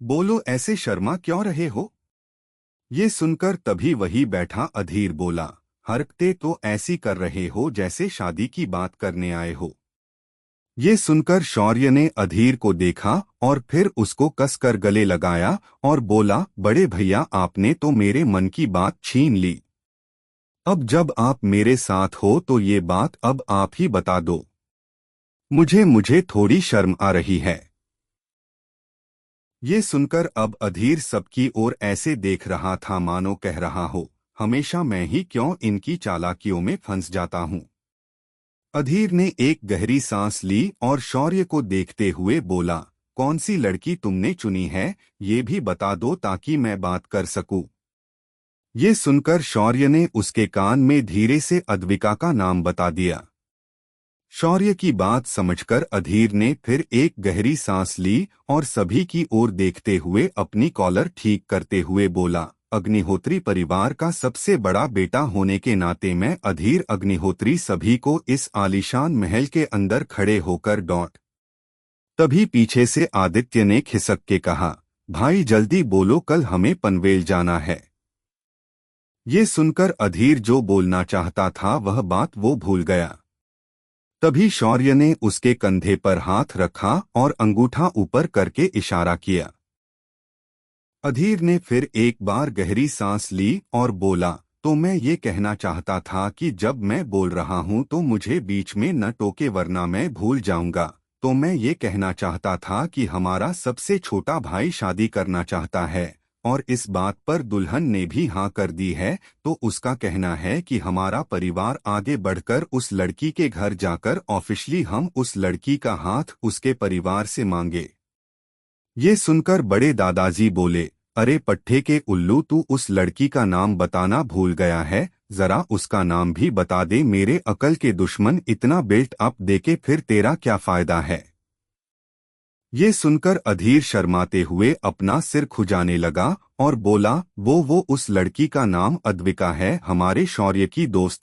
बोलो, ऐसे शर्मा क्यों रहे हो। ये सुनकर तभी वही बैठा अधीर बोला, हरकते तो ऐसी कर रहे हो जैसे शादी की बात करने आए हो। ये सुनकर शौर्य ने अधीर को देखा और फिर उसको कसकर गले लगाया और बोला, बड़े भैया आपने तो मेरे मन की बात छीन ली। अब जब आप मेरे साथ हो तो ये बात अब आप ही बता दो। मुझे थोड़ी शर्म आ रही है। ये सुनकर अब अधीर सबकी ओर ऐसे देख रहा था मानो कह रहा हो, हमेशा मैं ही क्यों इनकी चालाकियों में फंस जाता हूँ। अधीर ने एक गहरी सांस ली और शौर्य को देखते हुए बोला, कौन सी लड़की तुमने चुनी है, ये भी बता दो ताकि मैं बात कर सकूं। ये सुनकर शौर्य ने उसके कान में धीरे से अद्विका का नाम बता दिया। शौर्य की बात समझकर अधीर ने फिर एक गहरी सांस ली और सभी की ओर देखते हुए अपनी कॉलर ठीक करते हुए बोला, अग्निहोत्री परिवार का सबसे बड़ा बेटा होने के नाते मैं अधीर अग्निहोत्री सभी को इस आलीशान महल के अंदर खड़े होकर डॉट। तभी पीछे से आदित्य ने खिसक के कहा, भाई जल्दी बोलो, कल हमें पनवेल जाना है। ये सुनकर अधीर जो बोलना चाहता था वह बात वो भूल गया। तभी शौर्य ने उसके कंधे पर हाथ रखा और अंगूठा ऊपर करके इशारा किया। अधीर ने फिर एक बार गहरी सांस ली और बोला, तो मैं ये कहना चाहता था कि जब मैं बोल रहा हूँ तो मुझे बीच में न टोके वरना मैं भूल जाऊंगा। तो मैं ये कहना चाहता था कि हमारा सबसे छोटा भाई शादी करना चाहता है और इस बात पर दुल्हन ने भी हाँ कर दी है। तो उसका कहना है कि हमारा परिवार आगे बढ़कर उस लड़की के घर जाकर ऑफिशियली हम उस लड़की का हाथ उसके परिवार से मांगे। ये सुनकर बड़े दादाजी बोले, अरे पट्ठे के उल्लू, तू उस लड़की का नाम बताना भूल गया है, जरा उसका नाम भी बता दे। मेरे अकल के दुश्मन, इतना बिल्ट अप देके फिर तेरा क्या फायदा है। ये सुनकर अधीर शर्माते हुए अपना सिर खुजाने लगा और बोला, वो उस लड़की का नाम अद्विका है, हमारे शौर्य की दोस्त।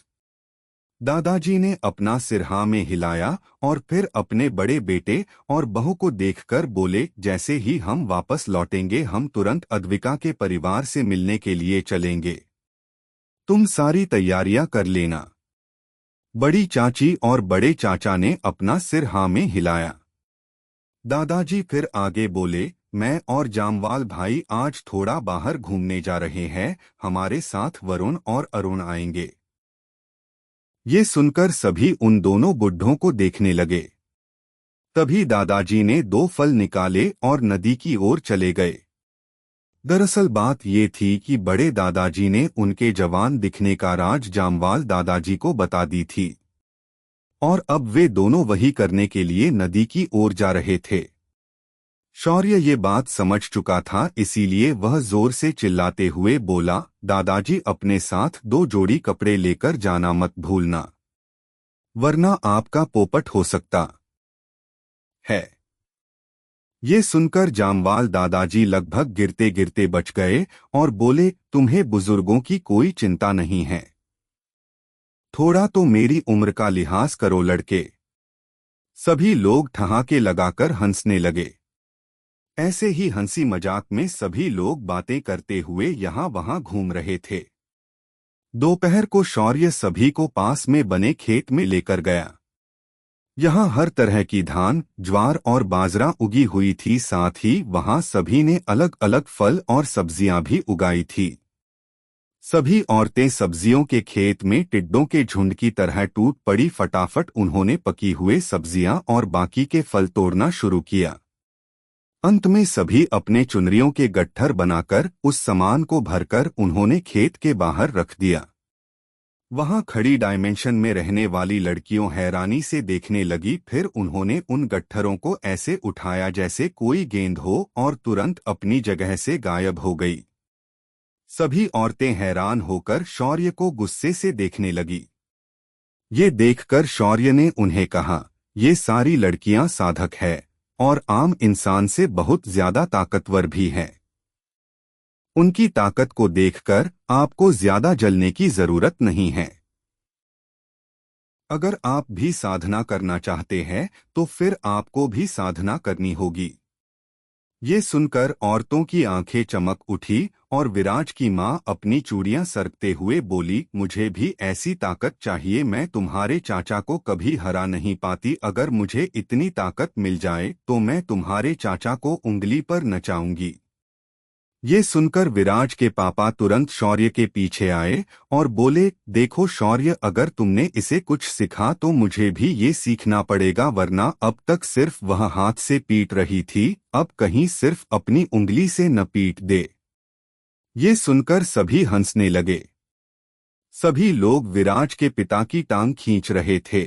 दादाजी ने अपना सिर हाँ में हिलाया और फिर अपने बड़े बेटे और बहू को देखकर बोले, जैसे ही हम वापस लौटेंगे हम तुरंत अद्विका के परिवार से मिलने के लिए चलेंगे। तुम सारी तैयारियां कर लेना। बड़ी चाची और बड़े चाचा ने अपना सिर हाँ में हिलाया। दादाजी फिर आगे बोले, मैं और जामवाल भाई आज थोड़ा बाहर घूमने जा रहे हैं, हमारे साथ वरुण और अरुण आएंगे। ये सुनकर सभी उन दोनों बुड्ढों को देखने लगे। तभी दादाजी ने 2 फल निकाले और नदी की ओर चले गए। दरअसल बात ये थी कि बड़े दादाजी ने उनके जवान दिखने का राज जामवाल दादाजी को बता दी थी और अब वे दोनों वही करने के लिए नदी की ओर जा रहे थे। शौर्य ये बात समझ चुका था, इसीलिए वह जोर से चिल्लाते हुए बोला, दादाजी अपने साथ 2 जोड़ी कपड़े लेकर जाना मत भूलना, वरना आपका पोपट हो सकता है। ये सुनकर जामवाल दादाजी लगभग गिरते गिरते बच गए और बोले, तुम्हें बुजुर्गों की कोई चिंता नहीं है, थोड़ा तो मेरी उम्र का लिहाज करो लड़के। सभी लोग ठहाके लगाकर हंसने लगे। ऐसे ही हंसी मजाक में सभी लोग बातें करते हुए यहाँ वहाँ घूम रहे थे। दोपहर को शौर्य सभी को पास में बने खेत में लेकर गया। यहाँ हर तरह की धान, ज्वार और बाजरा उगी हुई थी, साथ ही वहाँ सभी ने अलग अलग फल और सब्जियां भी उगाई थी। सभी औरतें सब्जियों के खेत में टिड्डों के झुंड की तरह टूट पड़ी। फटाफट उन्होंने पकी हुए सब्जियां और बाकी के फल तोड़ना शुरू किया। अंत में सभी अपने चुनरियों के गट्ठर बनाकर उस सामान को भरकर उन्होंने खेत के बाहर रख दिया। वहां खड़ी डायमेंशन में रहने वाली लड़कियों हैरानी से देखने लगी। फिर उन्होंने उन गट्ठरों को ऐसे उठाया जैसे कोई गेंद हो और तुरंत अपनी जगह से गायब हो गई। सभी औरतें हैरान होकर शौर्य को गुस्से से देखने लगी। ये देखकर शौर्य ने उन्हें कहा, ये सारी लड़कियां साधक है और आम इंसान से बहुत ज्यादा ताकतवर भी हैं। उनकी ताकत को देखकर आपको ज्यादा जलने की जरूरत नहीं है। अगर आप भी साधना करना चाहते हैं तो फिर आपको भी साधना करनी होगी। ये सुनकर औरतों की आंखें चमक उठी और विराज की मां अपनी चूड़ियां सरकते हुए बोली, मुझे भी ऐसी ताकत चाहिए, मैं तुम्हारे चाचा को कभी हरा नहीं पाती। अगर मुझे इतनी ताकत मिल जाए तो मैं तुम्हारे चाचा को उंगली पर नचाऊंगी। ये सुनकर विराज के पापा तुरंत शौर्य के पीछे आए और बोले, देखो शौर्य, अगर तुमने इसे कुछ सिखा तो मुझे भी ये सीखना पड़ेगा, वरना अब तक सिर्फ वह हाथ से पीट रही थी, अब कहीं सिर्फ अपनी उंगली से न पीट दे। ये सुनकर सभी हंसने लगे। सभी लोग विराज के पिता की टांग खींच रहे थे।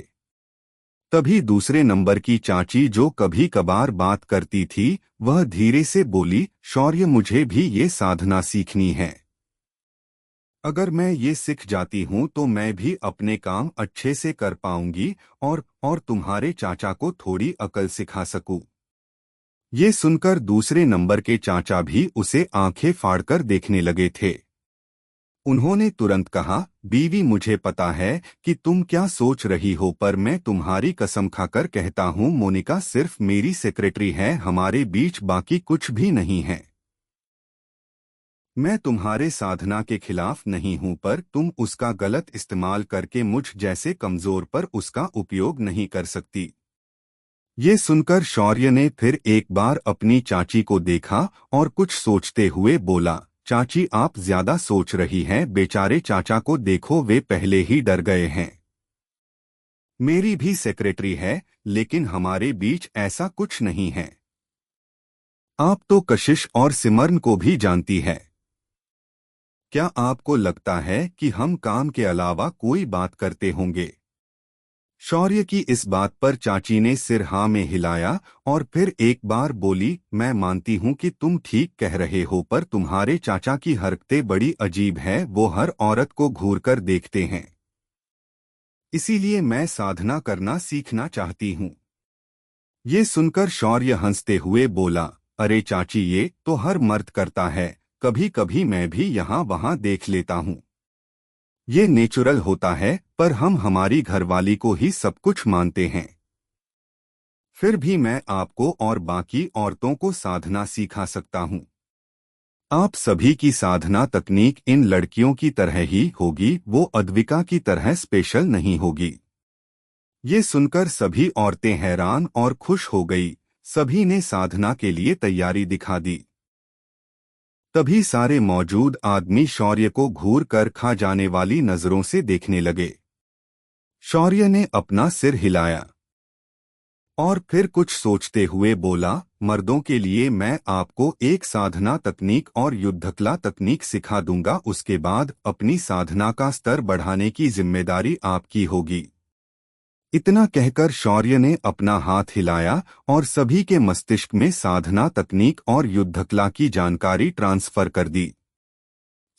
तभी दूसरे नंबर की चाची, जो कभी कभार बात करती थी, वह धीरे से बोली, शौर्य, मुझे भी ये साधना सीखनी है। अगर मैं ये सीख जाती हूँ तो मैं भी अपने काम अच्छे से कर पाऊंगी और तुम्हारे चाचा को थोड़ी अकल सिखा सकूं। ये सुनकर दूसरे नंबर के चाचा भी उसे आंखें फाड़कर देखने लगे थे। उन्होंने तुरंत कहा, बीवी, मुझे पता है कि तुम क्या सोच रही हो, पर मैं तुम्हारी कसम खाकर कहता हूँ मोनिका सिर्फ मेरी सेक्रेटरी है, हमारे बीच बाकी कुछ भी नहीं है। मैं तुम्हारे साधना के खिलाफ नहीं हूँ, पर तुम उसका गलत इस्तेमाल करके मुझ जैसे कमजोर पर उसका उपयोग नहीं कर सकती। ये सुनकर शौर्य ने फिर एक बार अपनी चाची को देखा और कुछ सोचते हुए बोला, चाची आप ज्यादा सोच रही हैं, बेचारे चाचा को देखो, वे पहले ही डर गए हैं। मेरी भी सेक्रेटरी है, लेकिन हमारे बीच ऐसा कुछ नहीं है। आप तो कशिश और सिमरन को भी जानती है। क्या आपको लगता है कि हम काम के अलावा कोई बात करते होंगे? शौर्य की इस बात पर चाची ने सिर हाँ में हिलाया और फिर एक बार बोली, मैं मानती हूँ कि तुम ठीक कह रहे हो, पर तुम्हारे चाचा की हरकतें बड़ी अजीब है, वो हर औरत को घूर कर देखते हैं। इसीलिए मैं साधना करना सीखना चाहती हूँ। ये सुनकर शौर्य हंसते हुए बोला, अरे चाची, ये तो हर मर्द करता है, कभी कभी मैं भी यहाँ वहाँ देख लेता हूँ। ये नेचुरल होता है, पर हम हमारी घरवाली को ही सब कुछ मानते हैं। फिर भी मैं आपको और बाकी औरतों को साधना सिखा सकता हूँ। आप सभी की साधना तकनीक इन लड़कियों की तरह ही होगी, वो अद्विका की तरह स्पेशल नहीं होगी। ये सुनकर सभी औरतें हैरान और खुश हो गई। सभी ने साधना के लिए तैयारी दिखा दी। तभी सारे मौजूद आदमी शौर्य को घूर कर खा जाने वाली नजरों से देखने लगे। शौर्य ने अपना सिर हिलाया और फिर कुछ सोचते हुए बोला, मर्दों के लिए मैं आपको एक साधना तकनीक और युद्धकला तकनीक सिखा दूंगा, उसके बाद अपनी साधना का स्तर बढ़ाने की जिम्मेदारी आपकी होगी। इतना कहकर शौर्य ने अपना हाथ हिलाया और सभी के मस्तिष्क में साधना तकनीक और युद्धकला की जानकारी ट्रांसफर कर दी।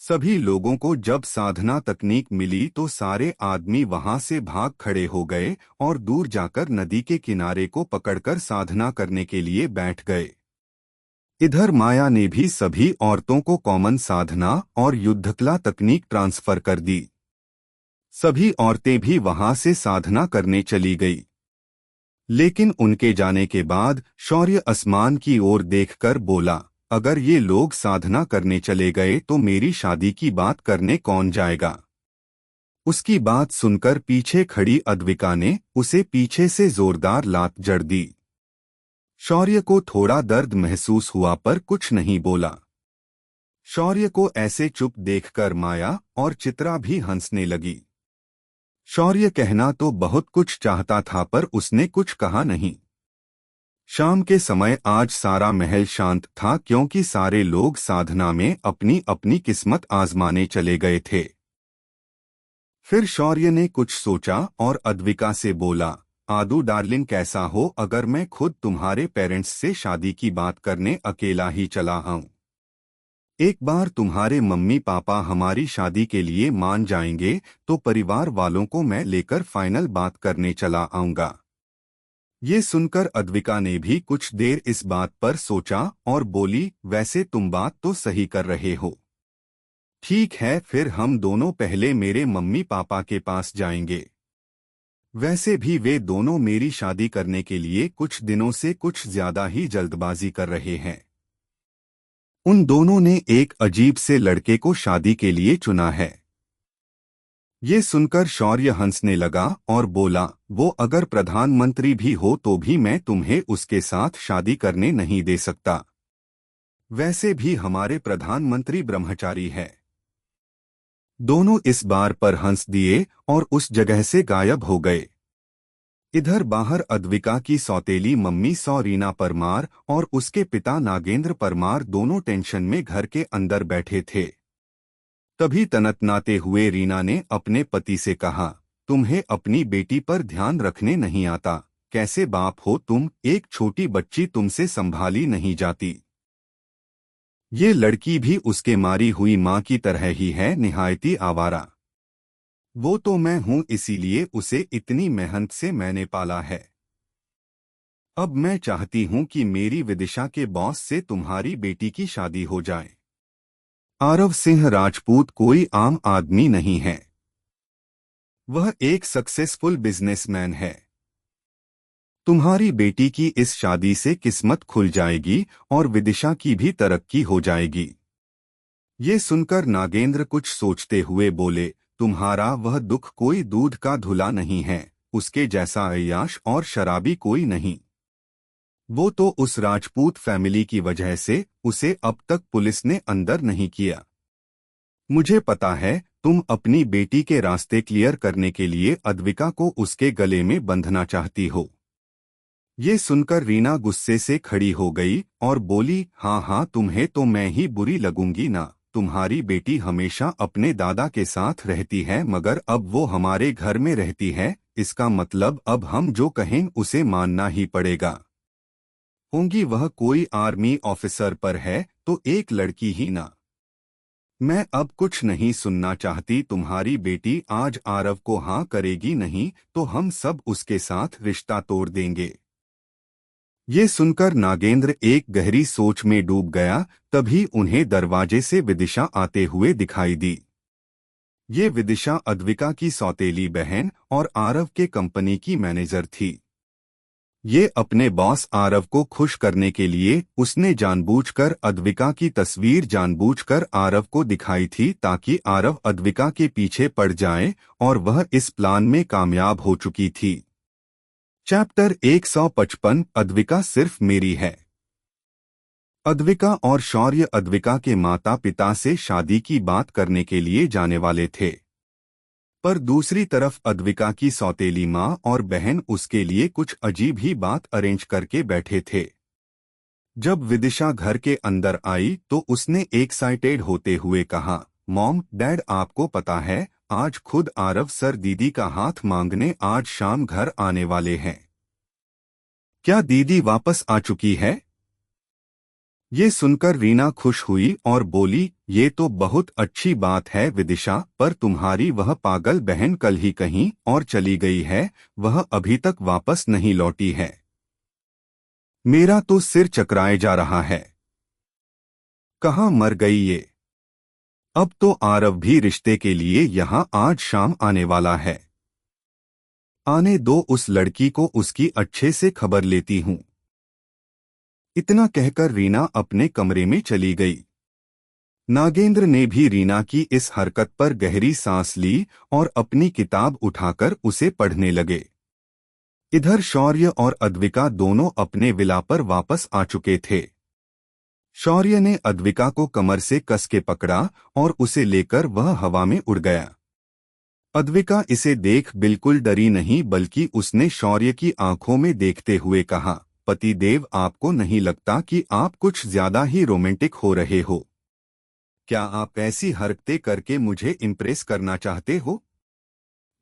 सभी लोगों को जब साधना तकनीक मिली तो सारे आदमी वहां से भाग खड़े हो गए और दूर जाकर नदी के किनारे को पकड़कर साधना करने के लिए बैठ गए। इधर माया ने भी सभी औरतों को कॉमन साधना और युद्धकला तकनीक ट्रांसफर कर दी। सभी औरतें भी वहां से साधना करने चली गई। लेकिन उनके जाने के बाद शौर्य आसमान की ओर देखकर बोला, अगर ये लोग साधना करने चले गए तो मेरी शादी की बात करने कौन जाएगा? उसकी बात सुनकर पीछे खड़ी अद्विका ने उसे पीछे से जोरदार लात जड़ दी। शौर्य को थोड़ा दर्द महसूस हुआ पर कुछ नहीं बोला। शौर्य को ऐसे चुप देखकर माया और चित्रा भी हंसने लगी। शौर्य कहना तो बहुत कुछ चाहता था पर उसने कुछ कहा नहीं। शाम के समय आज सारा महल शांत था, क्योंकि सारे लोग साधना में अपनी अपनी किस्मत आजमाने चले गए थे। फिर शौर्य ने कुछ सोचा और अद्विका से बोला, आदू डार्लिंग, कैसा हो अगर मैं खुद तुम्हारे पेरेंट्स से शादी की बात करने अकेला ही चला आऊं? एक बार तुम्हारे मम्मी पापा हमारी शादी के लिए मान जाएंगे तो परिवार वालों को मैं लेकर फाइनल बात करने चला आऊंगा। ये सुनकर अद्विका ने भी कुछ देर इस बात पर सोचा और बोली, वैसे तुम बात तो सही कर रहे हो। ठीक है, फिर हम दोनों पहले मेरे मम्मी पापा के पास जाएंगे। वैसे भी वे दोनों मेरी शादी करने के लिए कुछ दिनों से कुछ ज्यादा ही जल्दबाजी कर रहे हैं। उन दोनों ने एक अजीब से लड़के को शादी के लिए चुना है। ये सुनकर शौर्य हंसने लगा और बोला, वो अगर प्रधानमंत्री भी हो तो भी मैं तुम्हें उसके साथ शादी करने नहीं दे सकता। वैसे भी हमारे प्रधानमंत्री ब्रह्मचारी है। दोनों इस बार पर हंस दिए और उस जगह से गायब हो गए। इधर बाहर अद्विका की सौतेली मम्मी रीना परमार और उसके पिता नागेंद्र परमार दोनों टेंशन में घर के अंदर बैठे थे। तभी तनतनाते हुए रीना ने अपने पति से कहा, तुम्हें अपनी बेटी पर ध्यान रखने नहीं आता? कैसे बाप हो तुम? एक छोटी बच्ची तुमसे संभाली नहीं जाती। ये लड़की भी उसके मारी हुई माँ की तरह ही है, निहायती आवारा। वो तो मैं हूं, इसीलिए उसे इतनी मेहनत से मैंने पाला है। अब मैं चाहती हूं कि मेरी विदिशा के बॉस से तुम्हारी बेटी की शादी हो जाए। आरव सिंह राजपूत कोई आम आदमी नहीं है। वह एक सक्सेसफुल बिजनेसमैन है। तुम्हारी बेटी की इस शादी से किस्मत खुल जाएगी और विदिशा की भी तरक्की हो जाएगी। ये सुनकर नागेंद्र कुछ सोचते हुए बोले, तुम्हारा वह दुख कोई दूध का धुला नहीं है, उसके जैसा अय्याश और शराबी कोई नहीं। वो तो उस राजपूत फैमिली की वजह से उसे अब तक पुलिस ने अंदर नहीं किया। मुझे पता है तुम अपनी बेटी के रास्ते क्लियर करने के लिए अद्विका को उसके गले में बंधना चाहती हो। ये सुनकर रीना गुस्से से खड़ी हो गई और बोली, हाँ हाँ, तुम्हें तो मैं ही बुरी लगूंगी ना। तुम्हारी बेटी हमेशा अपने दादा के साथ रहती है, मगर अब वो हमारे घर में रहती है, इसका मतलब अब हम जो कहें उसे मानना ही पड़ेगा। होंगी वह कोई आर्मी ऑफिसर पर है तो एक लड़की ही ना। मैं अब कुछ नहीं सुनना चाहती। तुम्हारी बेटी आज आरव को हाँ करेगी नहीं तो हम सब उसके साथ रिश्ता तोड़ देंगे। ये सुनकर नागेंद्र एक गहरी सोच में डूब गया। तभी उन्हें दरवाजे से विदिशा आते हुए दिखाई दी। ये विदिशा अद्विका की सौतेली बहन और आरव के कंपनी की मैनेजर थी। ये अपने बॉस आरव को खुश करने के लिए उसने जानबूझकर अद्विका की तस्वीर जानबूझकर आरव को दिखाई थी, ताकि आरव अद्विका के पीछे पड़ जाए, और वह इस प्लान में कामयाब हो चुकी थी। चैप्टर 155 अद्विका सिर्फ मेरी है। अद्विका और शौर्य अद्विका के माता पिता से शादी की बात करने के लिए जाने वाले थे, पर दूसरी तरफ अद्विका की सौतेली माँ और बहन उसके लिए कुछ अजीब ही बात अरेंज करके बैठे थे। जब विदिशा घर के अंदर आई तो उसने एक्साइटेड होते हुए कहा, मॉम डैड, आपको पता है आज खुद आरव सर दीदी का हाथ मांगने आज शाम घर आने वाले हैं। क्या दीदी वापस आ चुकी है? ये सुनकर रीना खुश हुई और बोली, ये तो बहुत अच्छी बात है विदिशा, पर तुम्हारी वह पागल बहन कल ही कहीं और चली गई है, वह अभी तक वापस नहीं लौटी है। मेरा तो सिर चकराए जा रहा है। कहाँ मर गई ये? अब तो आरव भी रिश्ते के लिए यहाँ आज शाम आने वाला है। आने दो उस लड़की को, उसकी अच्छे से खबर लेती हूँ। इतना कहकर रीना अपने कमरे में चली गई। नागेंद्र ने भी रीना की इस हरकत पर गहरी सांस ली और अपनी किताब उठाकर उसे पढ़ने लगे। इधर शौर्य और अद्विका दोनों अपने विला पर वापस आ चुके थे। शौर्य ने अद्विका को कमर से कस के पकड़ा और उसे लेकर वह हवा में उड़ गया। अद्विका इसे देख बिल्कुल डरी नहीं, बल्कि उसने शौर्य की आंखों में देखते हुए कहा, पतिदेव, आपको नहीं लगता कि आप कुछ ज्यादा ही रोमांटिक हो रहे हो? क्या आप ऐसी हरकतें करके मुझे इम्प्रेस करना चाहते हो?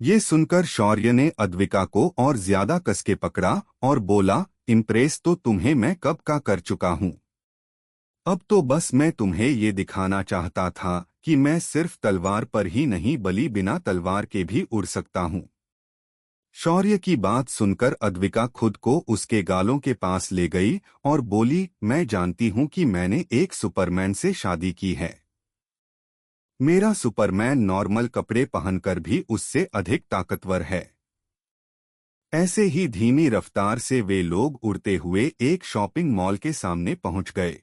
ये सुनकर शौर्य ने अद्विका को और ज्यादा कस के पकड़ा और बोला, इम्प्रेस तो तुम्हें मैं कब का कर चुका हूँ। अब तो बस मैं तुम्हें ये दिखाना चाहता था कि मैं सिर्फ तलवार पर ही नहीं बल्कि बिना तलवार के भी उड़ सकता हूँ। शौर्य की बात सुनकर अद्विका खुद को उसके गालों के पास ले गई और बोली, मैं जानती हूँ कि मैंने एक सुपरमैन से शादी की है। मेरा सुपरमैन नॉर्मल कपड़े पहनकर भी उससे अधिक ताकतवर है। ऐसे ही धीमी रफ्तार से वे लोग उड़ते हुए एक शॉपिंग मॉल के सामने पहुंच गए।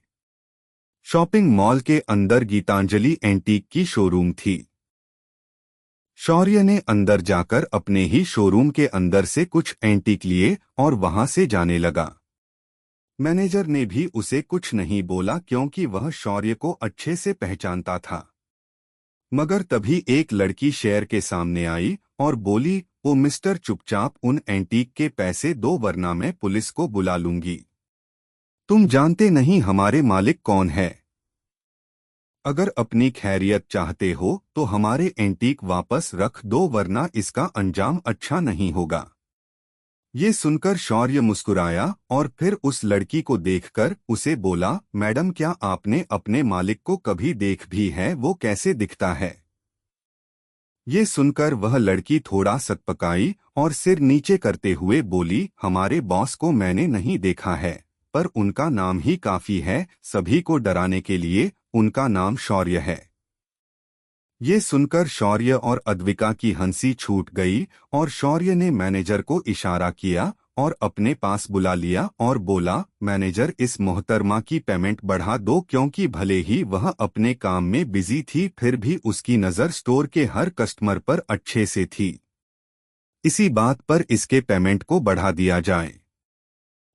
शॉपिंग मॉल के अंदर गीतांजलि एंटीक की शोरूम थी। शौर्य ने अंदर जाकर अपने ही शोरूम के अंदर से कुछ एंटीक लिए और वहां से जाने लगा। मैनेजर ने भी उसे कुछ नहीं बोला, क्योंकि वह शौर्य को अच्छे से पहचानता था। मगर तभी एक लड़की शेर के सामने आई और बोली, ओ मिस्टर, चुपचाप उन एंटीक के पैसे दो वरना मैं पुलिस को बुला लूंगी। तुम जानते नहीं हमारे मालिक कौन है। अगर अपनी खैरियत चाहते हो तो हमारे एंटीक वापस रख दो, वरना इसका अंजाम अच्छा नहीं होगा। ये सुनकर शौर्य मुस्कुराया और फिर उस लड़की को देखकर उसे बोला, मैडम, क्या आपने अपने मालिक को कभी देख भी है? वो कैसे दिखता है? ये सुनकर वह लड़की थोड़ा सतपकाई और सिर नीचे करते हुए बोली, हमारे बॉस को मैंने नहीं देखा है, पर उनका नाम ही काफी है सभी को डराने के लिए। उनका नाम शौर्य है। ये सुनकर शौर्य और अद्विका की हंसी छूट गई और शौर्य ने मैनेजर को इशारा किया और अपने पास बुला लिया और बोला, मैनेजर, इस मोहतरमा की पेमेंट बढ़ा दो, क्योंकि भले ही वह अपने काम में बिजी थी फिर भी उसकी नज़र स्टोर के हर कस्टमर पर अच्छे से थी। इसी बात पर इसके पेमेंट को बढ़ा दिया जाए।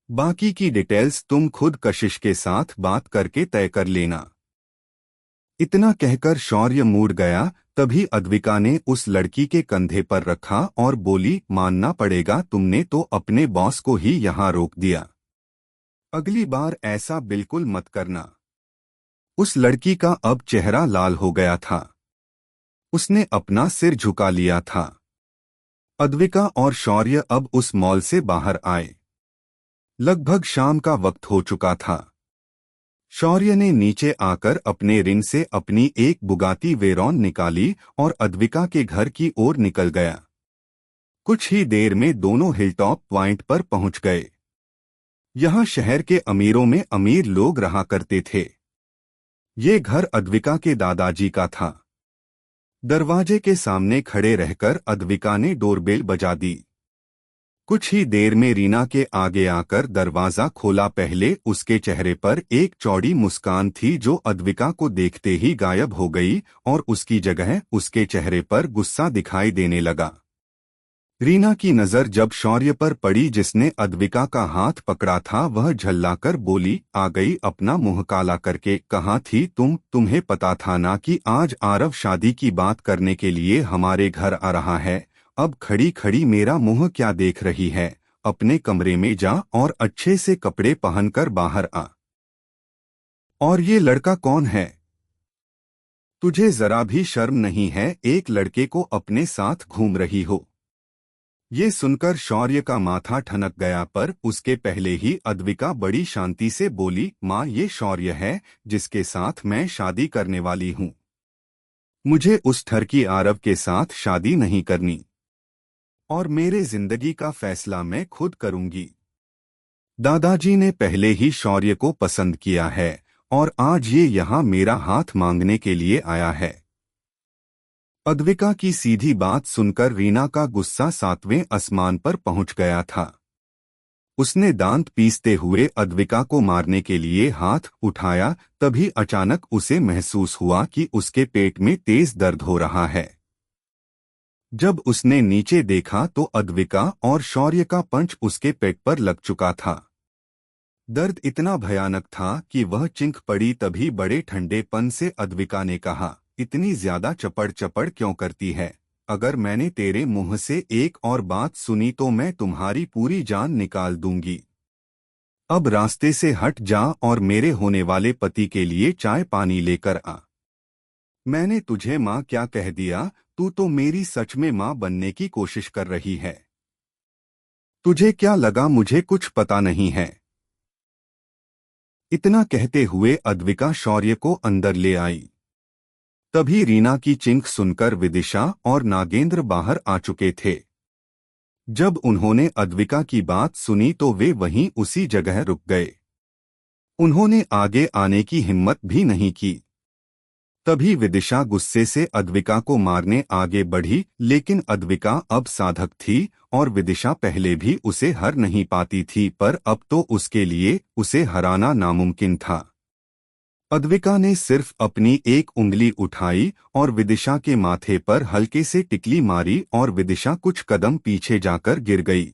बाकी की डिटेल्स तुम खुद कशिश के साथ बात करके तय कर लेना। इतना कहकर शौर्य मुड़ गया। तभी अद्विका ने उस लड़की के कंधे पर रखा और बोली, मानना पड़ेगा, तुमने तो अपने बॉस को ही यहाँ रोक दिया। अगली बार ऐसा बिल्कुल मत करना। उस लड़की का अब चेहरा लाल हो गया था। उसने अपना सिर झुका लिया था। अद्विका और शौर्य अब उस मॉल से बाहर आए। लगभग शाम का वक्त हो चुका था। शौर्य ने नीचे आकर अपने रिन से अपनी एक बुगाती वेरॉन निकाली और अद्विका के घर की ओर निकल गया। कुछ ही देर में दोनों हिलटॉप पॉइंट पर पहुंच गए। यहाँ शहर के अमीरों में अमीर लोग रहा करते थे। ये घर अद्विका के दादाजी का था। दरवाजे के सामने खड़े रहकर अद्विका ने डोरबेल बजा दी। कुछ ही देर में रीना के आगे आकर दरवाजा खोला। पहले उसके चेहरे पर एक चौड़ी मुस्कान थी जो अद्विका को देखते ही गायब हो गई और उसकी जगह उसके चेहरे पर गुस्सा दिखाई देने लगा। रीना की नजर जब शौर्य पर पड़ी जिसने अद्विका का हाथ पकड़ा था, वह झल्लाकर बोली, आ गई अपना मुंह काला करके। कहाँ थी तुम? तुम्हें पता था ना कि आज आरव शादी की बात करने के लिए हमारे घर आ रहा है। अब खड़ी खड़ी मेरा मुंह क्या देख रही है? अपने कमरे में जा और अच्छे से कपड़े पहनकर बाहर आ। और ये लड़का कौन है? तुझे जरा भी शर्म नहीं है? एक लड़के को अपने साथ घूम रही हो। ये सुनकर शौर्य का माथा ठनक गया, पर उसके पहले ही अद्विका बड़ी शांति से बोली, माँ, ये शौर्य है जिसके साथ मैं शादी करने वाली हूँ। मुझे उस ठरकी आरव के साथ शादी नहीं करनी और मेरे जिंदगी का फैसला मैं खुद करूंगी। दादाजी ने पहले ही शौर्य को पसंद किया है और आज ये यहाँ मेरा हाथ मांगने के लिए आया है। अद्विका की सीधी बात सुनकर रीना का गुस्सा 7वें आसमान पर पहुंच गया था। उसने दांत पीसते हुए अद्विका को मारने के लिए हाथ उठाया। तभी अचानक उसे महसूस हुआ कि उसके पेट में तेज दर्द हो रहा है। जब उसने नीचे देखा तो अद्विका और शौर्य का पंच उसके पेट पर लग चुका था। दर्द इतना भयानक था कि वह चिंख पड़ी। तभी बड़े ठंडेपन से अद्विका ने कहा, इतनी ज्यादा चपड़ चपड़ क्यों करती है? अगर मैंने तेरे मुंह से एक और बात सुनी तो मैं तुम्हारी पूरी जान निकाल दूंगी। अब रास्ते से हट जा और मेरे होने वाले पति के लिए चाय पानी लेकर आ। मैंने तुझे माँ क्या कह दिया? तू तो मेरी सच में माँ बनने की कोशिश कर रही है। तुझे क्या लगा मुझे कुछ पता नहीं है? इतना कहते हुए अद्विका शौर्य को अंदर ले आई। तभी रीना की चिंख सुनकर विदिशा और नागेंद्र बाहर आ चुके थे। जब उन्होंने अद्विका की बात सुनी तो वे वहीं उसी जगह रुक गए। उन्होंने आगे आने की हिम्मत भी नहीं की। तभी विदिशा गुस्से से अद्विका को मारने आगे बढ़ी, लेकिन अद्विका अब साधक थी और विदिशा पहले भी उसे हर नहीं पाती थी, पर अब तो उसके लिए उसे हराना नामुमकिन था। अद्विका ने सिर्फ अपनी एक उंगली उठाई और विदिशा के माथे पर हल्के से टिकली मारी और विदिशा कुछ कदम पीछे जाकर गिर गई।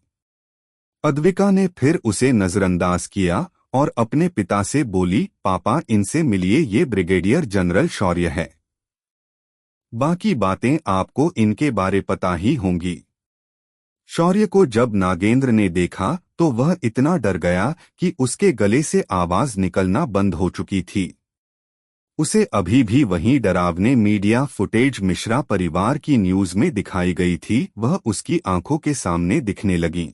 अद्विका ने फिर उसे नजरअंदाज किया और अपने पिता से बोली, पापा, इनसे मिलिए, ये ब्रिगेडियर जनरल शौर्य है। बाकी बातें आपको इनके बारे पता ही होंगी। शौर्य को जब नागेंद्र ने देखा तो वह इतना डर गया कि उसके गले से आवाज निकलना बंद हो चुकी थी। उसे अभी भी वही डरावने मीडिया फुटेज मिश्रा परिवार की न्यूज में दिखाई गई थी, वह उसकी आंखों के सामने दिखने लगी।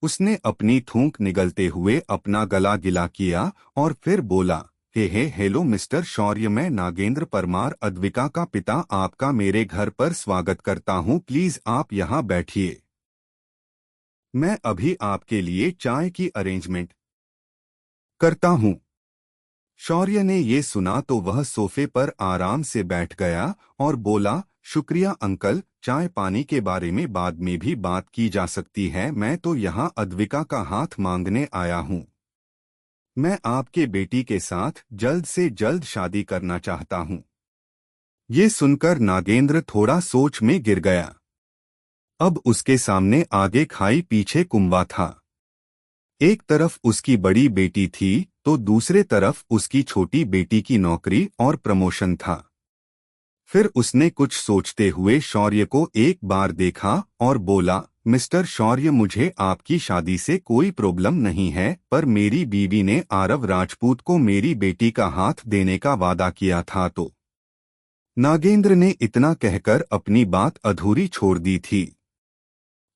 उसने अपनी थूक निगलते हुए अपना गला गिला किया और फिर बोला, हेलो मिस्टर शौर्य, मैं नागेंद्र परमार, अद्विका का पिता, आपका मेरे घर पर स्वागत करता हूं। प्लीज आप यहां बैठिए, मैं अभी आपके लिए चाय की अरेंजमेंट करता हूं। शौर्य ने ये सुना तो वह सोफे पर आराम से बैठ गया और बोला, शुक्रिया अंकल, चाय पानी के बारे में बाद में भी बात की जा सकती है। मैं तो यहाँ अद्विका का हाथ मांगने आया हूँ। मैं आपके बेटी के साथ जल्द से जल्द शादी करना चाहता हूँ। ये सुनकर नागेंद्र थोड़ा सोच में गिर गया। अब उसके सामने आगे खाई पीछे कुंवा था। एक तरफ उसकी बड़ी बेटी थी तो दूसरे तरफ उसकी छोटी बेटी की नौकरी और प्रमोशन था। फिर उसने कुछ सोचते हुए शौर्य को एक बार देखा और बोला, मिस्टर शौर्य, मुझे आपकी शादी से कोई प्रॉब्लम नहीं है, पर मेरी बीवी ने आरव राजपूत को मेरी बेटी का हाथ देने का वादा किया था तो। नागेंद्र ने इतना कहकर अपनी बात अधूरी छोड़ दी थी।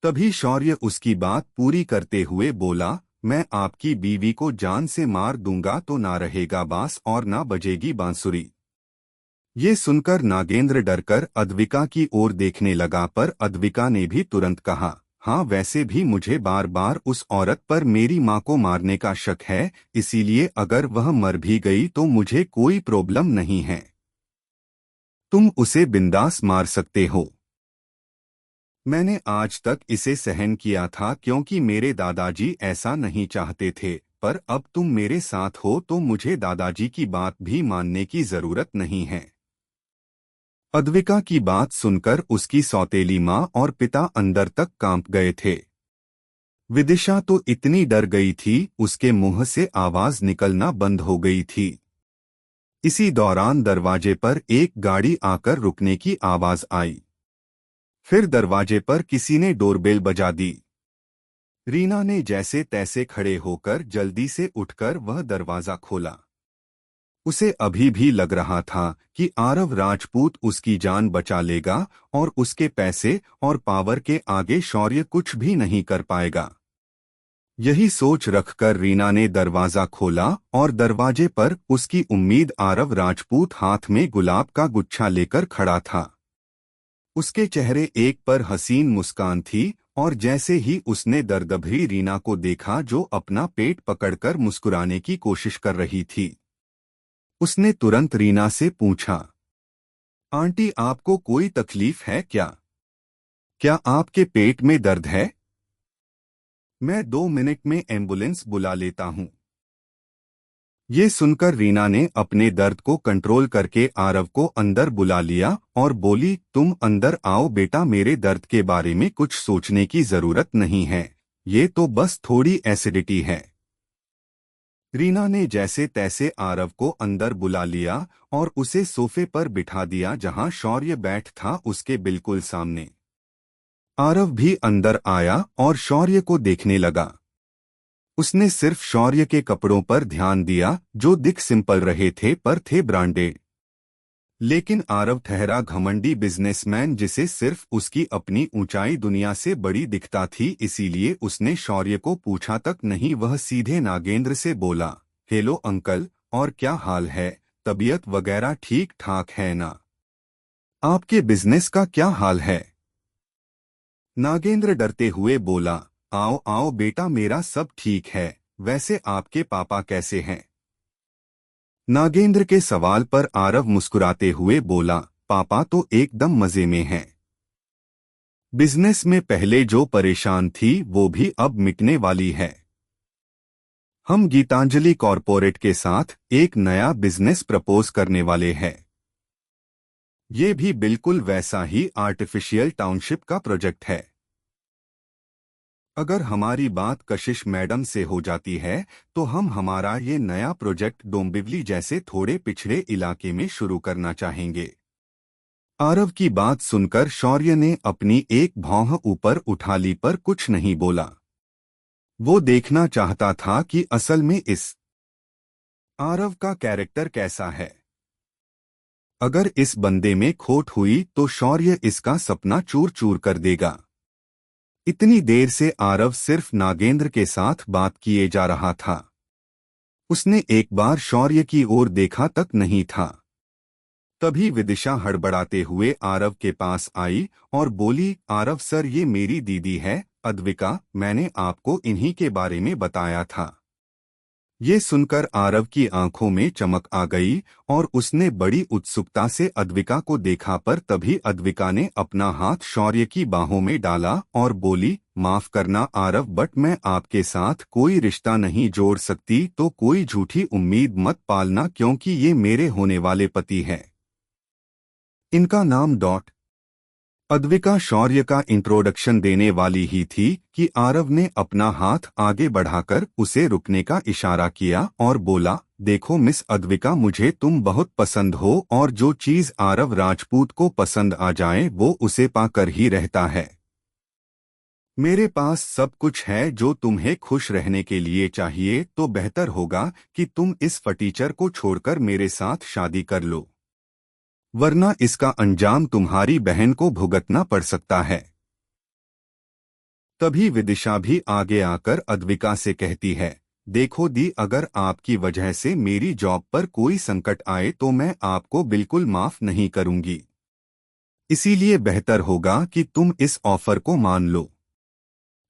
तभी शौर्य उसकी बात पूरी करते हुए बोला, मैं आपकी बीवी को जान से मार दूंगा तो ना रहेगा बांस और ना बजेगी बांसुरी। ये सुनकर नागेंद्र डरकर अद्विका की ओर देखने लगा, पर अद्विका ने भी तुरंत कहा, हाँ वैसे भी मुझे बार बार उस औरत पर मेरी माँ को मारने का शक है, इसीलिए अगर वह मर भी गई तो मुझे कोई प्रॉब्लम नहीं है। तुम उसे बिंदास मार सकते हो। मैंने आज तक इसे सहन किया था क्योंकि मेरे दादाजी ऐसा नहीं चाहते थे, पर अब तुम मेरे साथ हो तो मुझे दादाजी की बात भी मानने की जरूरत नहीं है। अद्विका की बात सुनकर उसकी सौतेली माँ और पिता अंदर तक कांप गए थे। विदिशा तो इतनी डर गई थी, उसके मुंह से आवाज निकलना बंद हो गई थी। इसी दौरान दरवाजे पर एक गाड़ी आकर रुकने की आवाज आई। फिर दरवाजे पर किसी ने डोरबेल बजा दी। रीना ने जैसे तैसे खड़े होकर जल्दी से उठकर वह दरवाजा खोला। उसे अभी भी लग रहा था कि आरव राजपूत उसकी जान बचा लेगा और उसके पैसे और पावर के आगे शौर्य कुछ भी नहीं कर पाएगा। यही सोच रखकर रीना ने दरवाजा खोला और दरवाजे पर उसकी उम्मीद आरव राजपूत हाथ में गुलाब का गुच्छा लेकर खड़ा था। उसके चेहरे एक पर हसीन मुस्कान थी और जैसे ही उसने दर्दभरी रीना को देखा जो अपना पेट पकड़कर मुस्कुराने की कोशिश कर रही थी, उसने तुरंत रीना से पूछा, आंटी आपको कोई तकलीफ है क्या? क्या आपके पेट में दर्द है? मैं 2 मिनट में एम्बुलेंस बुला लेता हूँ। ये सुनकर रीना ने अपने दर्द को कंट्रोल करके आरव को अंदर बुला लिया और बोली, तुम अंदर आओ बेटा, मेरे दर्द के बारे में कुछ सोचने की जरूरत नहीं है, ये तो बस थोड़ी एसिडिटी है। रीना ने जैसे तैसे आरव को अंदर बुला लिया और उसे सोफे पर बिठा दिया जहां शौर्य बैठ था उसके बिल्कुल सामने। आरव भी अंदर आया और शौर्य को देखने लगा। उसने सिर्फ शौर्य के कपड़ों पर ध्यान दिया जो दिख सिंपल रहे थे पर थे ब्रांडेड। लेकिन आरव ठहरा घमंडी बिजनेसमैन जिसे सिर्फ उसकी अपनी ऊंचाई दुनिया से बड़ी दिखता थी, इसीलिए उसने शौर्य को पूछा तक नहीं, वह सीधे नागेंद्र से बोला, हेलो अंकल, और क्या हाल है, तबीयत वगैरह ठीक ठाक है ना? आपके बिजनेस का क्या हाल है? नागेंद्र डरते हुए बोला, आओ आओ बेटा, मेरा सब ठीक है, वैसे आपके पापा कैसे हैं? नागेंद्र के सवाल पर आरव मुस्कुराते हुए बोला, पापा तो एकदम मजे में हैं। बिजनेस में पहले जो परेशान थी वो भी अब मिटने वाली है। हम गीतांजलि कॉरपोरेट के साथ एक नया बिजनेस प्रपोज करने वाले हैं। ये भी बिल्कुल वैसा ही आर्टिफिशियल टाउनशिप का प्रोजेक्ट है। अगर हमारी बात कशिश मैडम से हो जाती है तो हम हमारा ये नया प्रोजेक्ट डोंबिवली जैसे थोड़े पिछड़े इलाके में शुरू करना चाहेंगे। आरव की बात सुनकर शौर्य ने अपनी एक भौं ऊपर उठा ली पर कुछ नहीं बोला। वो देखना चाहता था कि असल में इस आरव का कैरेक्टर कैसा है। अगर इस बंदे में खोट हुई तो शौर्य इसका सपना चूर चूर कर देगा। इतनी देर से आरव सिर्फ नागेंद्र के साथ बात किए जा रहा था। उसने एक बार शौर्य की ओर देखा तक नहीं था। तभी विदिशा हड़बड़ाते हुए आरव के पास आई और बोली, आरव सर, ये मेरी दीदी है अद्विका, मैंने आपको इन्हीं के बारे में बताया था। ये सुनकर आरव की आंखों में चमक आ गई और उसने बड़ी उत्सुकता से अद्विका को देखा, पर तभी अद्विका ने अपना हाथ शौर्य की बाहों में डाला और बोली, माफ करना आरव, बट मैं आपके साथ कोई रिश्ता नहीं जोड़ सकती, तो कोई झूठी उम्मीद मत पालना क्योंकि ये मेरे होने वाले पति हैं। इनका नाम अद्विका शौर्य का इंट्रोडक्शन देने वाली ही थी कि आरव ने अपना हाथ आगे बढ़ाकर उसे रुकने का इशारा किया और बोला, देखो मिस अद्विका, मुझे तुम बहुत पसंद हो और जो चीज आरव राजपूत को पसंद आ जाए वो उसे पाकर ही रहता है। मेरे पास सब कुछ है जो तुम्हें खुश रहने के लिए चाहिए, तो बेहतर होगा कि तुम इस फटीचर को छोड़कर मेरे साथ शादी कर लो, वरना इसका अंजाम तुम्हारी बहन को भुगतना पड़ सकता है। तभी विदिशा भी आगे आकर अद्विका से कहती है, देखो दी, अगर आपकी वजह से मेरी जॉब पर कोई संकट आए तो मैं आपको बिल्कुल माफ नहीं करूंगी, इसीलिए बेहतर होगा कि तुम इस ऑफर को मान लो।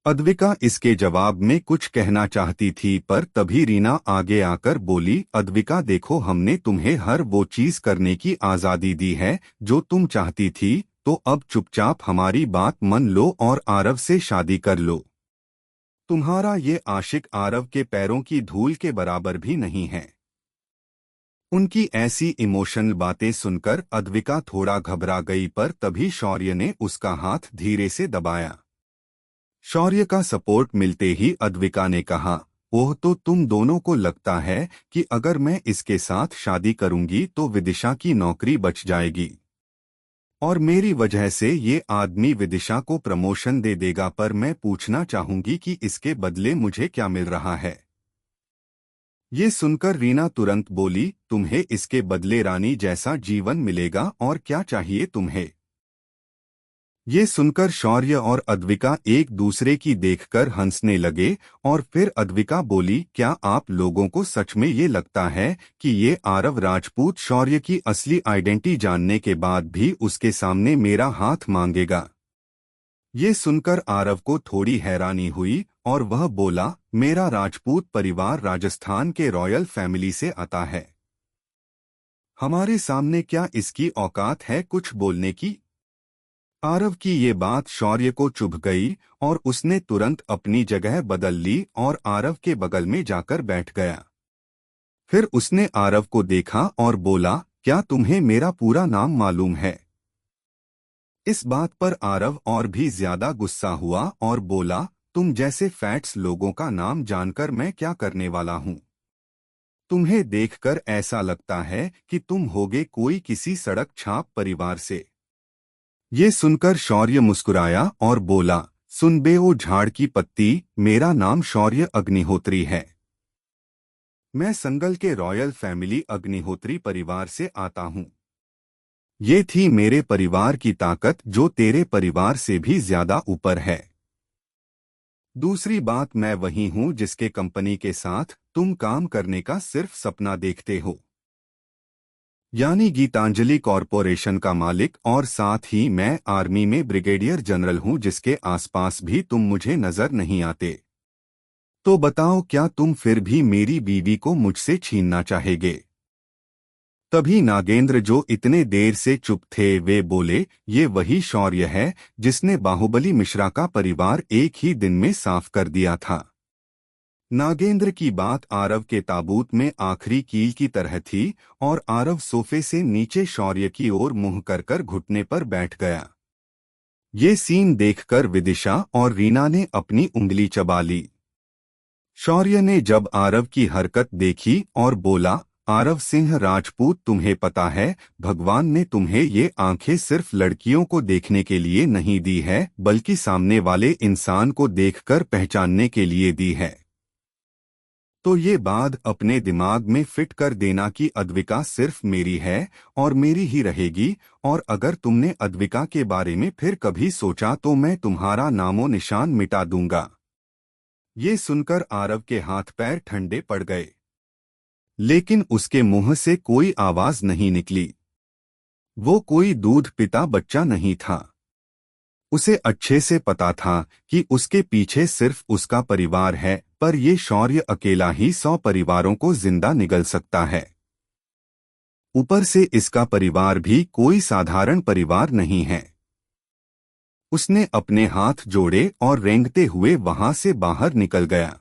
अद्विका इसके जवाब में कुछ कहना चाहती थी, पर तभी रीना आगे आकर बोली, अद्विका देखो, हमने तुम्हें हर वो चीज करने की आजादी दी है जो तुम चाहती थी, तो अब चुपचाप हमारी बात मान लो और आरव से शादी कर लो। तुम्हारा ये आशिक आरव के पैरों की धूल के बराबर भी नहीं है। उनकी ऐसी इमोशनल बातें सुनकर अद्विका थोड़ा घबरा गई, पर तभी शौर्य ने उसका हाथ धीरे से दबाया। शौर्य का सपोर्ट मिलते ही अद्विका ने कहा, ओह, तो तुम दोनों को लगता है कि अगर मैं इसके साथ शादी करूंगी तो विदिशा की नौकरी बच जाएगी और मेरी वजह से ये आदमी विदिशा को प्रमोशन दे देगा, पर मैं पूछना चाहूंगी कि इसके बदले मुझे क्या मिल रहा है। ये सुनकर रीना तुरंत बोली, तुम्हें इसके बदले रानी जैसा जीवन मिलेगा, और क्या चाहिए तुम्हें। ये सुनकर शौर्य और अद्विका एक दूसरे की देखकर हंसने लगे और फिर अद्विका बोली, क्या आप लोगों को सच में ये लगता है कि ये आरव राजपूत शौर्य की असली आइडेंटिटी जानने के बाद भी उसके सामने मेरा हाथ मांगेगा। ये सुनकर आरव को थोड़ी हैरानी हुई और वह बोला, मेरा राजपूत परिवार राजस्थान के रॉयल फैमिली से आता है, हमारे सामने क्या इसकी औकात है कुछ बोलने की। आरव की ये बात शौर्य को चुभ गई और उसने तुरंत अपनी जगह बदल ली और आरव के बगल में जाकर बैठ गया। फिर उसने आरव को देखा और बोला, क्या तुम्हें मेरा पूरा नाम मालूम है। इस बात पर आरव और भी ज्यादा गुस्सा हुआ और बोला, तुम जैसे फैट्स लोगों का नाम जानकर मैं क्या करने वाला हूं। तुम्हें देखकर ऐसा लगता है कि तुम होगे कोई किसी सड़क छाप परिवार से। ये सुनकर शौर्य मुस्कुराया और बोला, सुन बे ओ झाड़ की पत्ती, मेरा नाम शौर्य अग्निहोत्री है। मैं संगल के रॉयल फैमिली अग्निहोत्री परिवार से आता हूँ। ये थी मेरे परिवार की ताकत जो तेरे परिवार से भी ज्यादा ऊपर है। दूसरी बात, मैं वही हूँ जिसके कंपनी के साथ तुम काम करने का सिर्फ सपना देखते हो, यानी गीतांजलि कॉरपोरेशन का मालिक, और साथ ही मैं आर्मी में ब्रिगेडियर जनरल हूं जिसके आसपास भी तुम मुझे नजर नहीं आते। तो बताओ, क्या तुम फिर भी मेरी बीवी को मुझसे छीनना चाहेगे। तभी नागेंद्र, जो इतने देर से चुप थे, वे बोले, ये वही शौर्य है जिसने बाहुबली मिश्रा का परिवार एक ही दिन में साफ कर दिया था। नागेंद्र की बात आरव के ताबूत में आखिरी कील की तरह थी और आरव सोफे से नीचे शौर्य की ओर मुंह कर घुटने पर बैठ गया। ये सीन देखकर विदिशा और रीना ने अपनी उंगली चबा ली। शौर्य ने जब आरव की हरकत देखी और बोला, आरव सिंह राजपूत, तुम्हें पता है, भगवान ने तुम्हें ये आंखें सिर्फ लड़कियों को देखने के लिए नहीं दी है, बल्कि सामने वाले इंसान को देखकर पहचानने के लिए दी है। तो ये बात अपने दिमाग में फिट कर देना कि अद्विका सिर्फ मेरी है और मेरी ही रहेगी, और अगर तुमने अद्विका के बारे में फिर कभी सोचा तो मैं तुम्हारा नामो निशान मिटा दूंगा। ये सुनकर आरव के हाथ पैर ठंडे पड़ गए, लेकिन उसके मुंह से कोई आवाज नहीं निकली। वो कोई दूध पिता बच्चा नहीं था। उसे अच्छे से पता था कि उसके पीछे सिर्फ उसका परिवार है, पर ये शौर्य अकेला ही 100 परिवारों को जिंदा निगल सकता है। ऊपर से इसका परिवार भी कोई साधारण परिवार नहीं है। उसने अपने हाथ जोड़े और रेंगते हुए वहां से बाहर निकल गया।